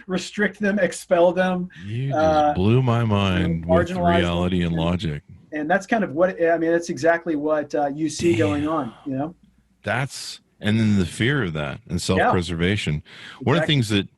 Speaker 3: restrict them, expel them.
Speaker 2: You just blew my mind with reality and logic.
Speaker 3: And that's kind of what, I mean, that's exactly what you see going on, you know?
Speaker 2: And then the fear of that and self-preservation.
Speaker 3: Yeah,
Speaker 2: One of the things that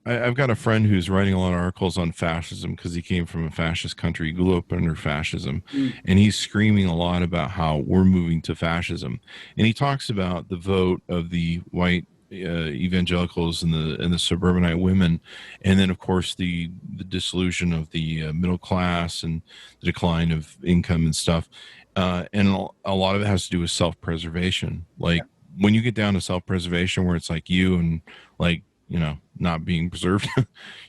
Speaker 2: I've got a friend who's writing a lot of articles on fascism because he came from a fascist country. He grew up under fascism, and he's screaming a lot about how we're moving to fascism. And he talks about the vote of the white evangelicals and the suburbanite women, and then of course the dissolution of the middle class and the decline of income and stuff. And a lot of it has to do with self-preservation. Like when you get down to self-preservation, where it's like you and like, you know, not being preserved,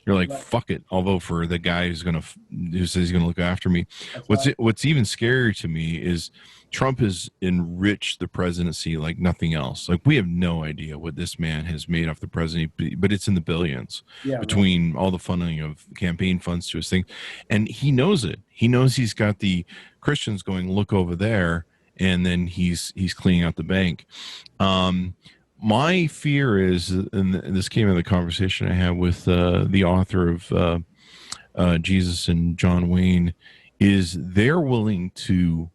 Speaker 2: you're like, fuck it, I'll vote for the guy who says he's gonna look after me. What's even scarier to me is Trump has enriched the presidency like nothing else. Like we have no idea what this man has made off the presidency, but it's in the billions between all the funding of campaign funds to his thing. And he knows it. He knows he's got the Christians going, look over there, and then he's cleaning out the bank. My fear is, and this came in the conversation I had with the author of Jesus and John Wayne, is they're willing to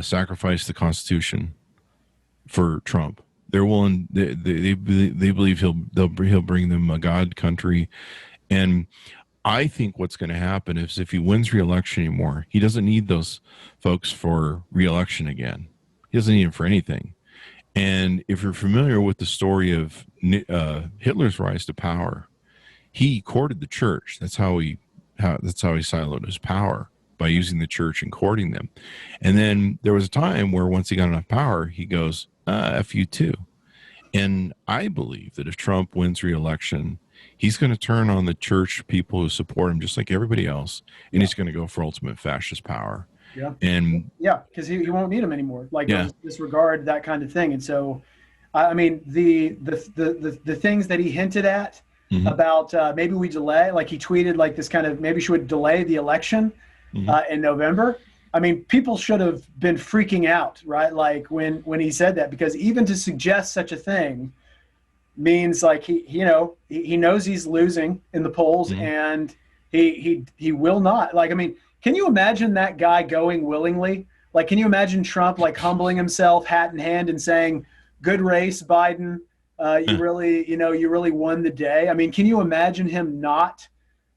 Speaker 2: sacrifice the Constitution for Trump. They're willing. They believe he'll bring them a God country, and I think what's going to happen is if he wins re-election anymore, he doesn't need those folks for re-election again. He doesn't need them for anything. And if you're familiar with the story of Hitler's rise to power, he courted the church. That's how he siloed his power, by using the church and courting them. And then there was a time where once he got enough power, he goes, F you too. And I believe that if Trump wins re-election, he's going to turn on the church people who support him just like everybody else, and he's going to go for ultimate fascist power.
Speaker 3: Yeah.
Speaker 2: And
Speaker 3: because he won't need them anymore. Like disregard that kind of thing. And so, I mean, the things that he hinted at about maybe we delay, like he tweeted like this kind of, maybe she would delay the election in November. I mean, people should have been freaking out, right? Like when he said that, because even to suggest such a thing means like he knows he's losing in the polls, and he will not. Like, I mean, can you imagine that guy going willingly? Like, can you imagine Trump like humbling himself, hat in hand, and saying, "Good race, Biden. You really won the day." I mean, can you imagine him not?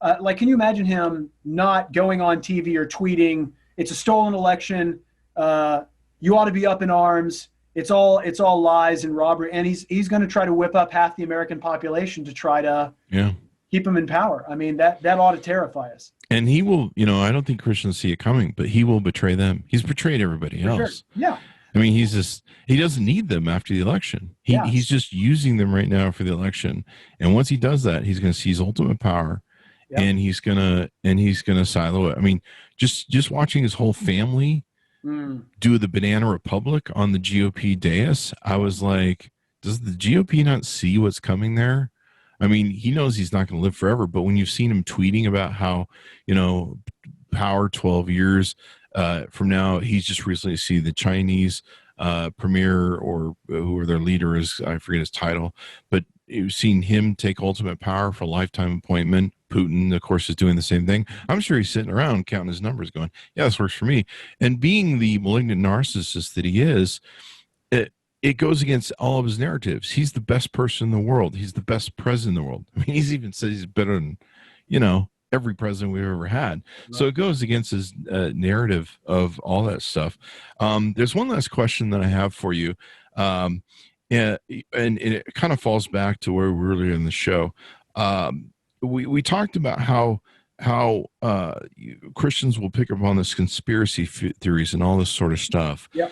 Speaker 3: Can you imagine him not going on TV or tweeting, "It's a stolen election. You ought to be up in arms. It's all lies and robbery." And he's going to try to whip up half the American population to try to keep him in power. I mean, that ought to terrify us.
Speaker 2: And he will, I don't think Christians see it coming, but he will betray them. He's betrayed everybody else.
Speaker 3: Sure. Yeah.
Speaker 2: I mean, he doesn't need them after the election. He's just using them right now for the election. And once he does that, he's going to seize ultimate power, and he's gonna silo it. I mean, just watching his whole family do the Banana Republic on the GOP dais, I was like, does the GOP not see what's coming there? I mean, he knows he's not going to live forever, but when you've seen him tweeting about how, power 12 years from now, he's just recently seen the Chinese premier, or who their leader is, I forget his title, but you've seen him take ultimate power for a lifetime appointment. Putin, of course, is doing the same thing. I'm sure he's sitting around counting his numbers going, yeah, this works for me. And being the malignant narcissist that he is, it goes against all of his narratives. He's the best person in the world. He's the best president in the world. I mean, he's even said he's better than, every president we've ever had. Right. So it goes against his narrative of all that stuff. There's one last question that I have for you. And it kind of falls back to where we were earlier in the show. We talked about how Christians will pick up on this conspiracy theories and all this sort of stuff.
Speaker 3: Yep.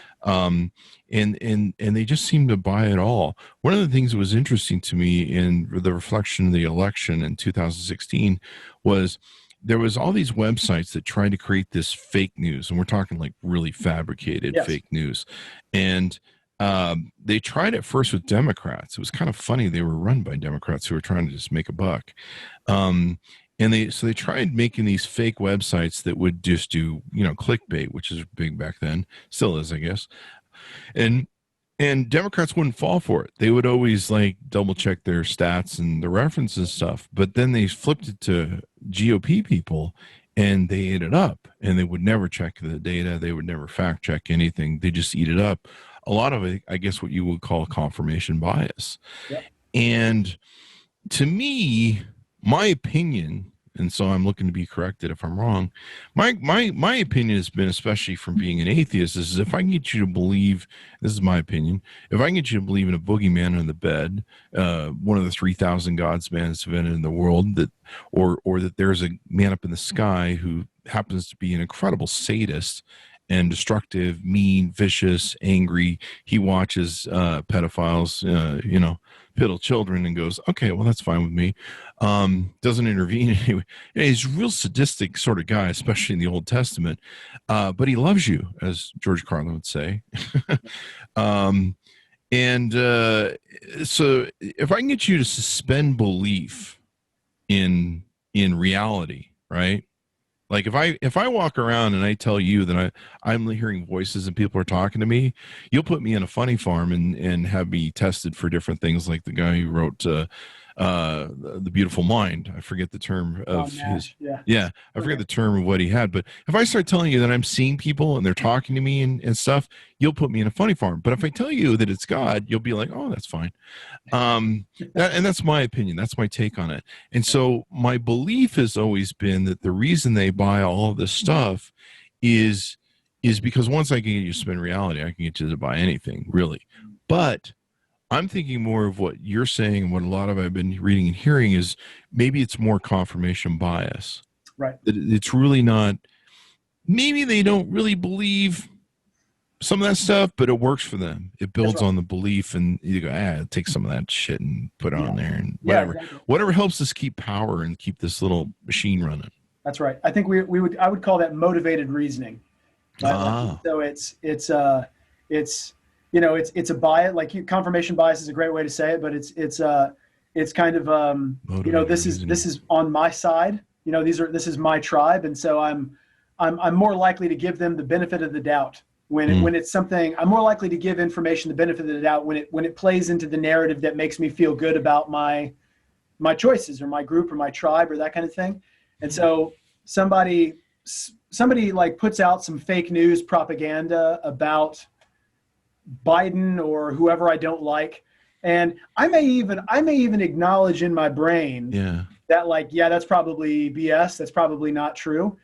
Speaker 2: And they just seem to buy it all. One of the things that was interesting to me in the reflection of the election in 2016 was there was all these websites that tried to create this fake news, and we're talking like really fabricated fake news. And they tried it first with Democrats. It was kind of funny. They were run by Democrats who were trying to just make a buck. And they tried making these fake websites that would just do, clickbait, which is big back then, still is, I guess. And Democrats wouldn't fall for it. They would always like double check their stats and the references and stuff. But then they flipped it to GOP people, and they ate it up, and they would never check the data. They would never fact check anything. They just eat it up. A lot of it, I guess, what you would call confirmation bias.
Speaker 3: Yep.
Speaker 2: And to me, my opinion, and so I'm looking to be corrected if I'm wrong, my opinion has been, especially from being an atheist, is if I can get you to believe, this is my opinion, if I can get you to believe in a boogeyman in the bed, one of the 3,000 gods man that's invented in the world, that or that there's a man up in the sky who happens to be an incredible sadist and destructive, mean, vicious, angry. He watches pedophiles, piddle children, and goes, okay, well, that's fine with me. Doesn't intervene anyway. He's a real sadistic sort of guy, especially in the Old Testament. But he loves you, as George Carlin would say. So if I can get you to suspend belief in reality, right? Like if I walk around and I tell you that I'm hearing voices and people are talking to me, you'll put me in a funny farm and have me tested for different things, like the guy who wrote The Beautiful Mind. I forget the term of his. Yeah, I forget the term of what he had. But if I start telling you that I'm seeing people and they're talking to me and stuff, you'll put me in a funny farm. But if I tell you that it's God, you'll be like, oh, that's fine. And that's my opinion. That's my take on it. And so my belief has always been that the reason they buy all of this stuff is because once I can get you to spin reality, I can get you to buy anything, really. But I'm thinking more of what you're saying, and what a lot of I've been reading and hearing is maybe it's more confirmation bias.
Speaker 3: Right.
Speaker 2: That it's really not, maybe they don't really believe some of that stuff, but it works for them. It builds on the belief, and you go, take some of that shit and put it on there, and whatever. Yeah, exactly. Whatever helps us keep power and keep this little machine running.
Speaker 3: That's right. I think I would call that motivated reasoning. Right? So it's a bias. Like confirmation bias is a great way to say it, but it's kind of this is on my side. This is my tribe, and so I'm more likely to give them the benefit of the doubt when it's something. I'm more likely to give information the benefit of the doubt when it plays into the narrative that makes me feel good about my choices or my group or my tribe or that kind of thing. And so somebody like puts out some fake news propaganda about Biden or whoever I don't like, and I may even acknowledge in my brain that that's probably BS, that's probably not true,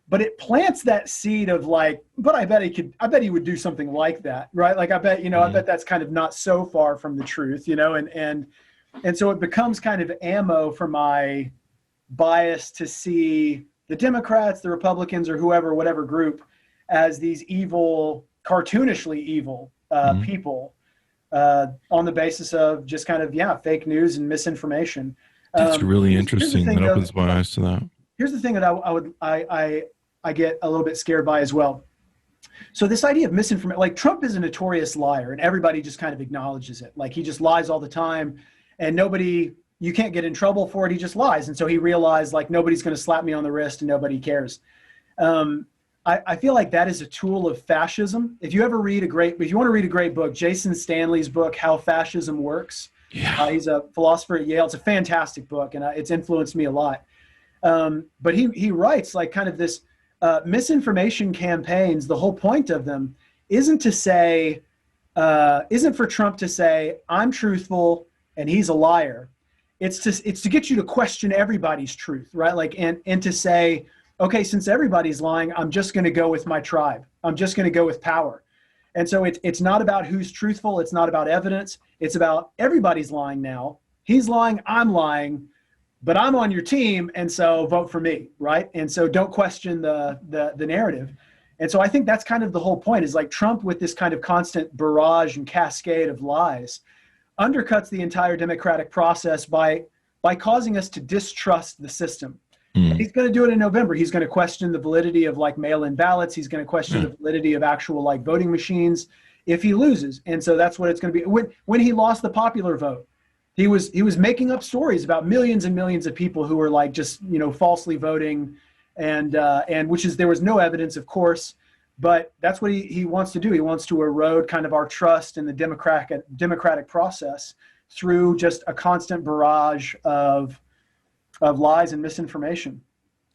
Speaker 3: but it plants that seed of but I bet he would do something like that, right? Like I bet that's kind of not so far from the truth, and so it becomes kind of ammo for my bias to see the Democrats, the Republicans, or whatever group as these evil, cartoonishly evil people on the basis of just kind of fake news and misinformation.
Speaker 2: That's really interesting. That opens my eyes to that.
Speaker 3: Here's the thing that I get a little bit scared by as well. So this idea of misinformation, like Trump is a notorious liar, and everybody just kind of acknowledges it. Like he just lies all the time, and you can't get in trouble for it. He just lies. And so he realized nobody's going to slap me on the wrist and nobody cares. I feel like that is a tool of fascism. If you want to read a great book, Jason Stanley's book, How Fascism Works. Yeah. He's a philosopher at Yale. It's a fantastic book, and it's influenced me a lot. But he writes kind of this misinformation campaigns. The whole point of them isn't for Trump to say, I'm truthful and he's a liar. It's to get you to question everybody's truth, right? And to say, okay, since everybody's lying, I'm just going to go with my tribe. I'm just going to go with power. And so it's not about who's truthful. It's not about evidence. It's about everybody's lying now. He's lying, I'm lying, but I'm on your team, and so vote for me, right? And so don't question the narrative. And so I think that's kind of the whole point, is Trump, with this kind of constant barrage and cascade of lies, undercuts the entire democratic process by causing us to distrust the system. He's going to do it in November. He's going to question the validity of mail-in ballots. He's going to question the validity of actual voting machines if he loses. And so that's what it's going to be. When he lost the popular vote, he was making up stories about millions and millions of people who were just falsely voting, and there was no evidence, of course. But that's what he wants to do. He wants to erode kind of our trust in the democratic process through just a constant barrage of lies and misinformation.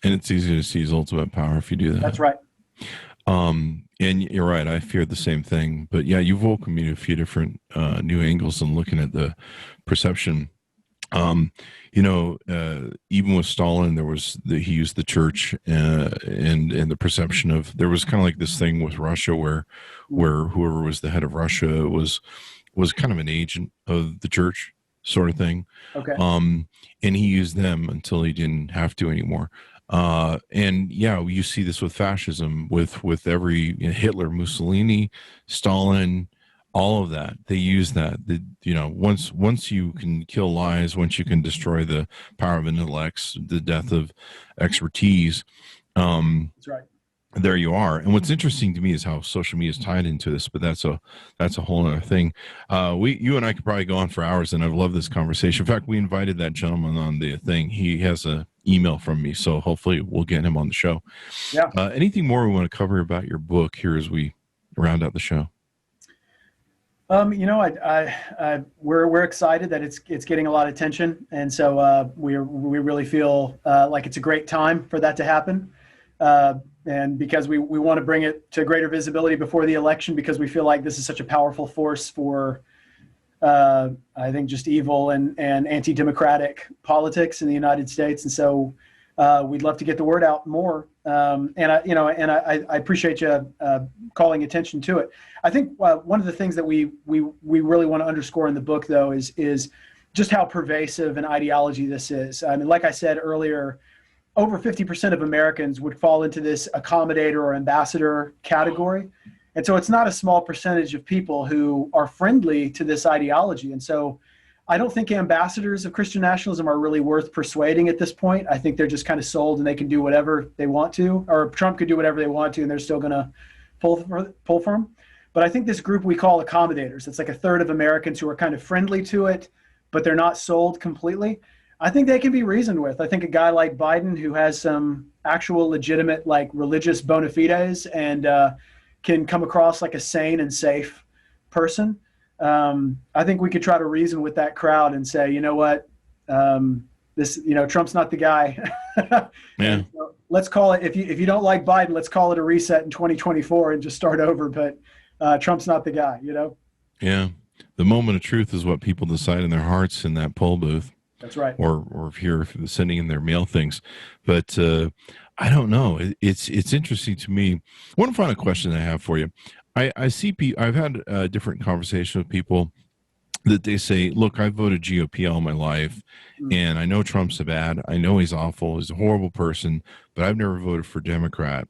Speaker 2: And it's easy to seize ultimate power if you do that.
Speaker 3: That's right.
Speaker 2: And you're right. I feared the same thing. But yeah, you've woken me to a few different new angles and looking at the perception. Even with Stalin, he used the church and the perception of, there was kind of like this thing with Russia where whoever was the head of Russia was kind of an agent of the church sort of thing.
Speaker 3: Okay.
Speaker 2: And he used them until he didn't have to anymore. And yeah, you see this with fascism, with every Hitler, Mussolini, Stalin, all of that. They use that. Once you can kill lies, once you can destroy the power of intellects, the death of expertise,
Speaker 3: That's right.
Speaker 2: there you are. And what's interesting to me is how social media is tied into this, but that's a whole other thing. You and I could probably go on for hours, and I've loved this conversation. In fact, we invited that gentleman on the thing. He has an email from me, so hopefully we'll get him on the show.
Speaker 3: Yeah.
Speaker 2: Anything more we want to cover about your book here as we round out the show?
Speaker 3: We're excited that it's getting a lot of attention, and so we really feel like it's a great time for that to happen. And because we want to bring it to greater visibility before the election, because we feel like this is such a powerful force for, I think, just evil and anti-democratic politics in the United States. And so we'd love to get the word out more. And I appreciate you calling attention to it. I think one of the things that we really want to underscore in the book, though, is just how pervasive an ideology this is. I mean, like I said earlier, over 50% of Americans would fall into this accommodator or ambassador category. And so it's not a small percentage of people who are friendly to this ideology. And so I don't think ambassadors of Christian nationalism are really worth persuading at this point. I think they're just kind of sold and they can do whatever they want to, or Trump could do whatever they want to, and they're still going to pull for him. But I think this group we call accommodators, it's like a third of Americans who are kind of friendly to it, but they're not sold completely. I think they can be reasoned with. I think a guy like Biden, who has some actual legitimate, like, religious bona fides and can come across like a sane and safe person. I think we could try to reason with that crowd and say, you know what, Trump's not the guy.
Speaker 2: Yeah.
Speaker 3: So let's call it, if you don't like Biden, let's call it a reset in 2024 and just start over. But Trump's not the guy,
Speaker 2: Yeah. The moment of truth is what people decide in their hearts in that poll booth.
Speaker 3: That's right.
Speaker 2: Or if you're sending in their mail things. But I don't know. It's interesting to me. One final question I have for you. I see I've had a different conversation with people that they say, look, I voted GOP all my life, and I know Trump's bad. I know he's awful. He's a horrible person, but I've never voted for Democrat.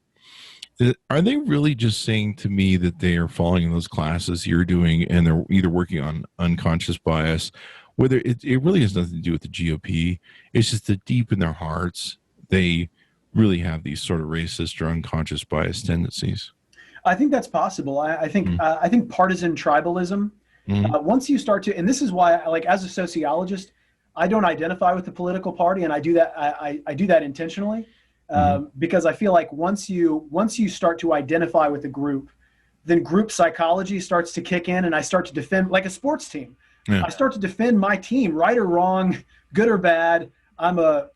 Speaker 2: Are they really just saying to me that they are falling in those classes you're doing, and they're either working on unconscious bias, whether it really has nothing to do with the GOP? It's just that deep in their hearts, they really have these sort of racist or unconscious bias tendencies.
Speaker 3: I think that's possible. I think partisan tribalism, once you start to, and this is why, like, as a sociologist, I don't identify with the political party, and I do that. I do that intentionally because I feel like once you start to identify with a group, then group psychology starts to kick in, and I start to defend, like a sports team. Yeah. I start to defend my team, right or wrong, good or bad. I'm a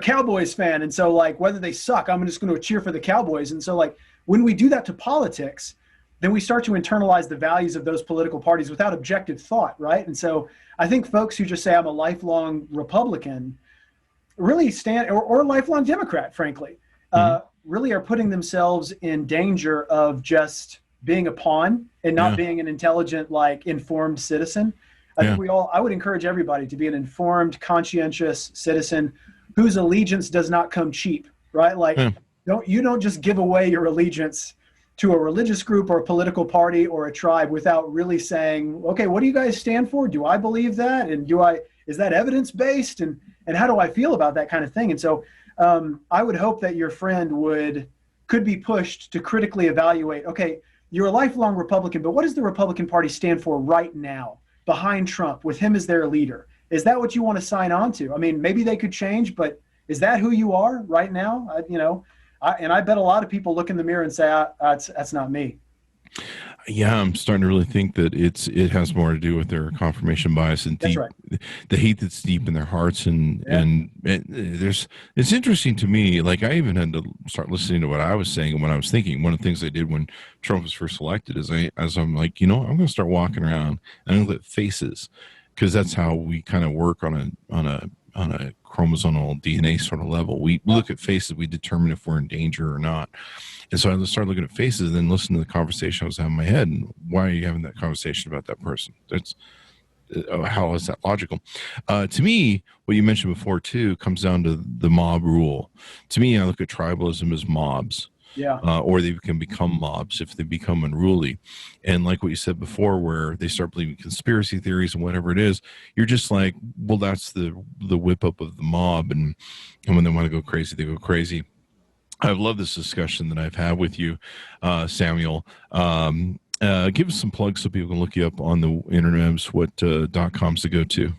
Speaker 3: Cowboys fan, and so, like, whether they suck, I'm just going to cheer for the Cowboys. And so, like, when we do that to politics, then we start to internalize the values of those political parties without objective thought, right? And so I think folks who just say I'm a lifelong Republican really stand, or a lifelong Democrat, frankly, really are putting themselves in danger of just being a pawn and not being an intelligent, like, informed citizen. I think I would encourage everybody to be an informed, conscientious citizen whose allegiance does not come cheap, right? Like, you don't just give away your allegiance to a religious group or a political party or a tribe without really saying, okay, what do you guys stand for? Do I believe that? And is that evidence-based? And how do I feel about that kind of thing? And so I would hope that your friend could be pushed to critically evaluate, okay, you're a lifelong Republican, but what does the Republican Party stand for right now behind Trump, with him as their leader? Is that what you want to sign on to? I mean, maybe they could change, but is that who you are right now? I bet a lot of people look in the mirror and say, that's not me.
Speaker 2: Yeah, I'm starting to really think that it has more to do with their confirmation bias and
Speaker 3: That's
Speaker 2: deep,
Speaker 3: right.
Speaker 2: the hate that's deep in their hearts, and
Speaker 3: Yeah.
Speaker 2: it's interesting to me. Like, I even had to start listening to what I was saying and what I was thinking. One of the things I did when Trump was first elected is I'm like, I'm going to start walking around and I'm going to look at faces, because that's how we kind of work on a chromosomal DNA sort of level. We look at faces, we determine if we're in danger or not. And so I started looking at faces and then listening to the conversation I was having in my head. And why are you having that conversation about that person? That's how is that logical? To me, what you mentioned before too comes down to the mob rule. To me, I look at tribalism as mobs.
Speaker 3: Yeah.
Speaker 2: Or they can become mobs if they become unruly. And like what you said before, where they start believing conspiracy theories and whatever it is, you're just like, well, that's the whip up of the mob. And when they want to go crazy, they go crazy. I've loved this discussion that I've had with you, Samuel. Give us some plugs so people can look you up on the internet. What .coms to go to?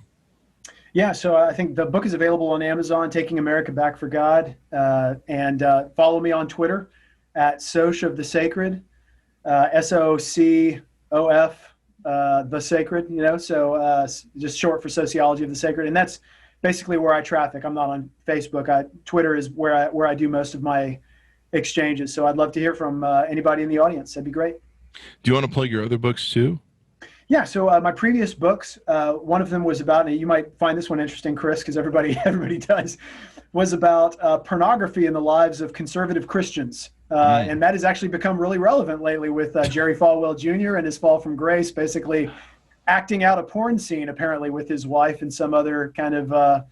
Speaker 3: Yeah, so I think the book is available on Amazon, Taking America Back for God. And follow me on Twitter at Soch of the Sacred, SOCOF, the Sacred, so just short for Sociology of the Sacred. And that's basically where I traffic. I'm not on Facebook. Twitter is where I do most of my exchanges. So I'd love to hear from anybody in the audience. That'd be great.
Speaker 2: Do you want to plug your other books too?
Speaker 3: Yeah. So my previous books, one of them was about, and you might find this one interesting, Chris, because everybody does, was about pornography in the lives of conservative Christians. And that has actually become really relevant lately with Jerry Falwell Jr. and his fall from grace, basically acting out a porn scene, apparently, with his wife and some other kind of, I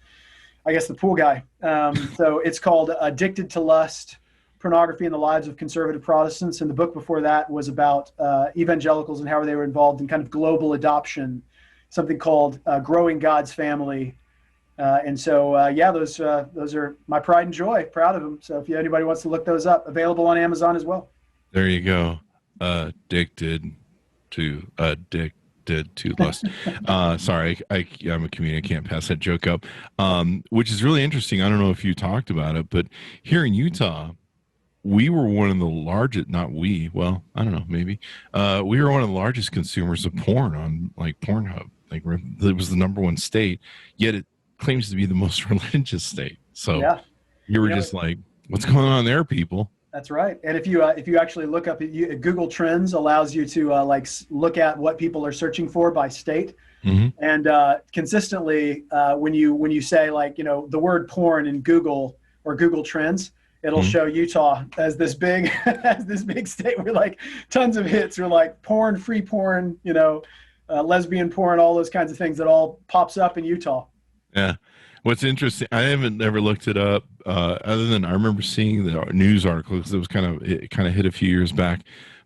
Speaker 3: guess, the pool guy. So it's called Addicted to Lust, Pornography in the Lives of Conservative Protestants. And the book before that was about evangelicals and how they were involved in kind of global adoption, something called Growing God's Family. And so, those are my pride and joy. Proud of them. So if anybody wants to look those up, available on Amazon as well.
Speaker 2: There you go. Addicted to lust. Sorry, I'm a comedian. I can't pass that joke up. Which is really interesting. I don't know if you talked about it, but here in Utah, we were one of the largest, not we, well, I don't know, maybe. We were one of the largest consumers of porn on like Pornhub. Like, it was the number one state, yet it claims to be the most religious state. So yeah. You were just like, what's going on there, people?
Speaker 3: That's right. And if you actually look up, Google Trends allows you to look at what people are searching for by state. Mm-hmm. And consistently, when you say the word porn in Google or Google Trends, it'll show Utah as this big state with tons of hits, or porn, free porn, lesbian porn, all those kinds of things that all pops up in Utah.
Speaker 2: Yeah. What's interesting, I haven't ever looked it up, other than I remember seeing the news article, because it kind of hit a few years back.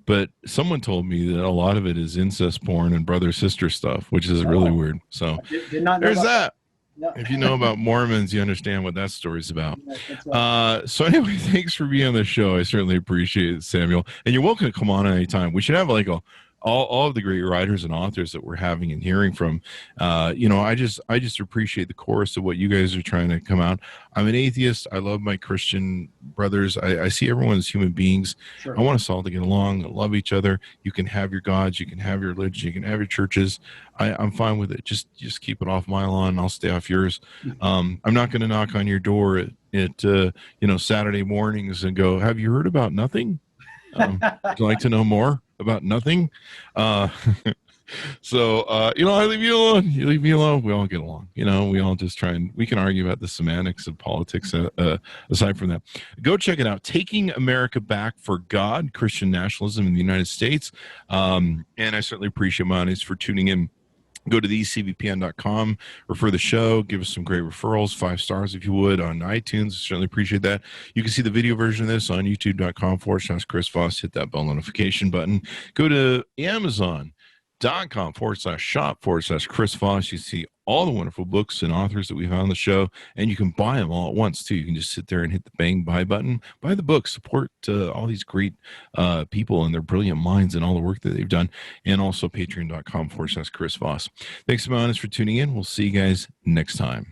Speaker 2: But someone told me that a lot of it is incest porn and brother-sister stuff, which is really weird. So
Speaker 3: did not know
Speaker 2: there's that.
Speaker 3: No.
Speaker 2: If you know about Mormons, you understand what that story's about.
Speaker 3: Right.
Speaker 2: So anyway, thanks for being on the show. I certainly appreciate it, Samuel. And you're welcome to come on anytime. We should have all of the great writers and authors that we're having and hearing from. I just appreciate the chorus of what you guys are trying to come out. I'm an atheist. I love my Christian brothers. I see everyone as human beings. Sure. I want us all to get along, love each other. You can have your gods, you can have your religion, you can have your churches. I'm fine with it. Just keep it off my lawn. I'll stay off yours. I'm not going to knock on your door at Saturday mornings and go, have you heard about nothing? Would you like to know more about nothing? So I leave you alone. You leave me alone. We all get along. We all just we can argue about the semantics of politics. Aside from that, go check it out. Taking America Back for God, Christian Nationalism in the United States. And I certainly appreciate my audience for tuning in. Go to thecvpn.com, refer the show, give us some great referrals, 5 stars if you would, on iTunes. Certainly appreciate that. You can see the video version of this on youtube.com/Chris Voss. Hit that bell notification button. Go to amazon.com/shop/Chris Voss. You see all the wonderful books and authors that we've had on the show, and you can buy them all at once too. You can just sit there and hit the bang buy button, buy the book, support all these great people and their brilliant minds and all the work that they've done, and also patreon.com/Chris Voss. Thanks so much for tuning in. We'll see you guys next time.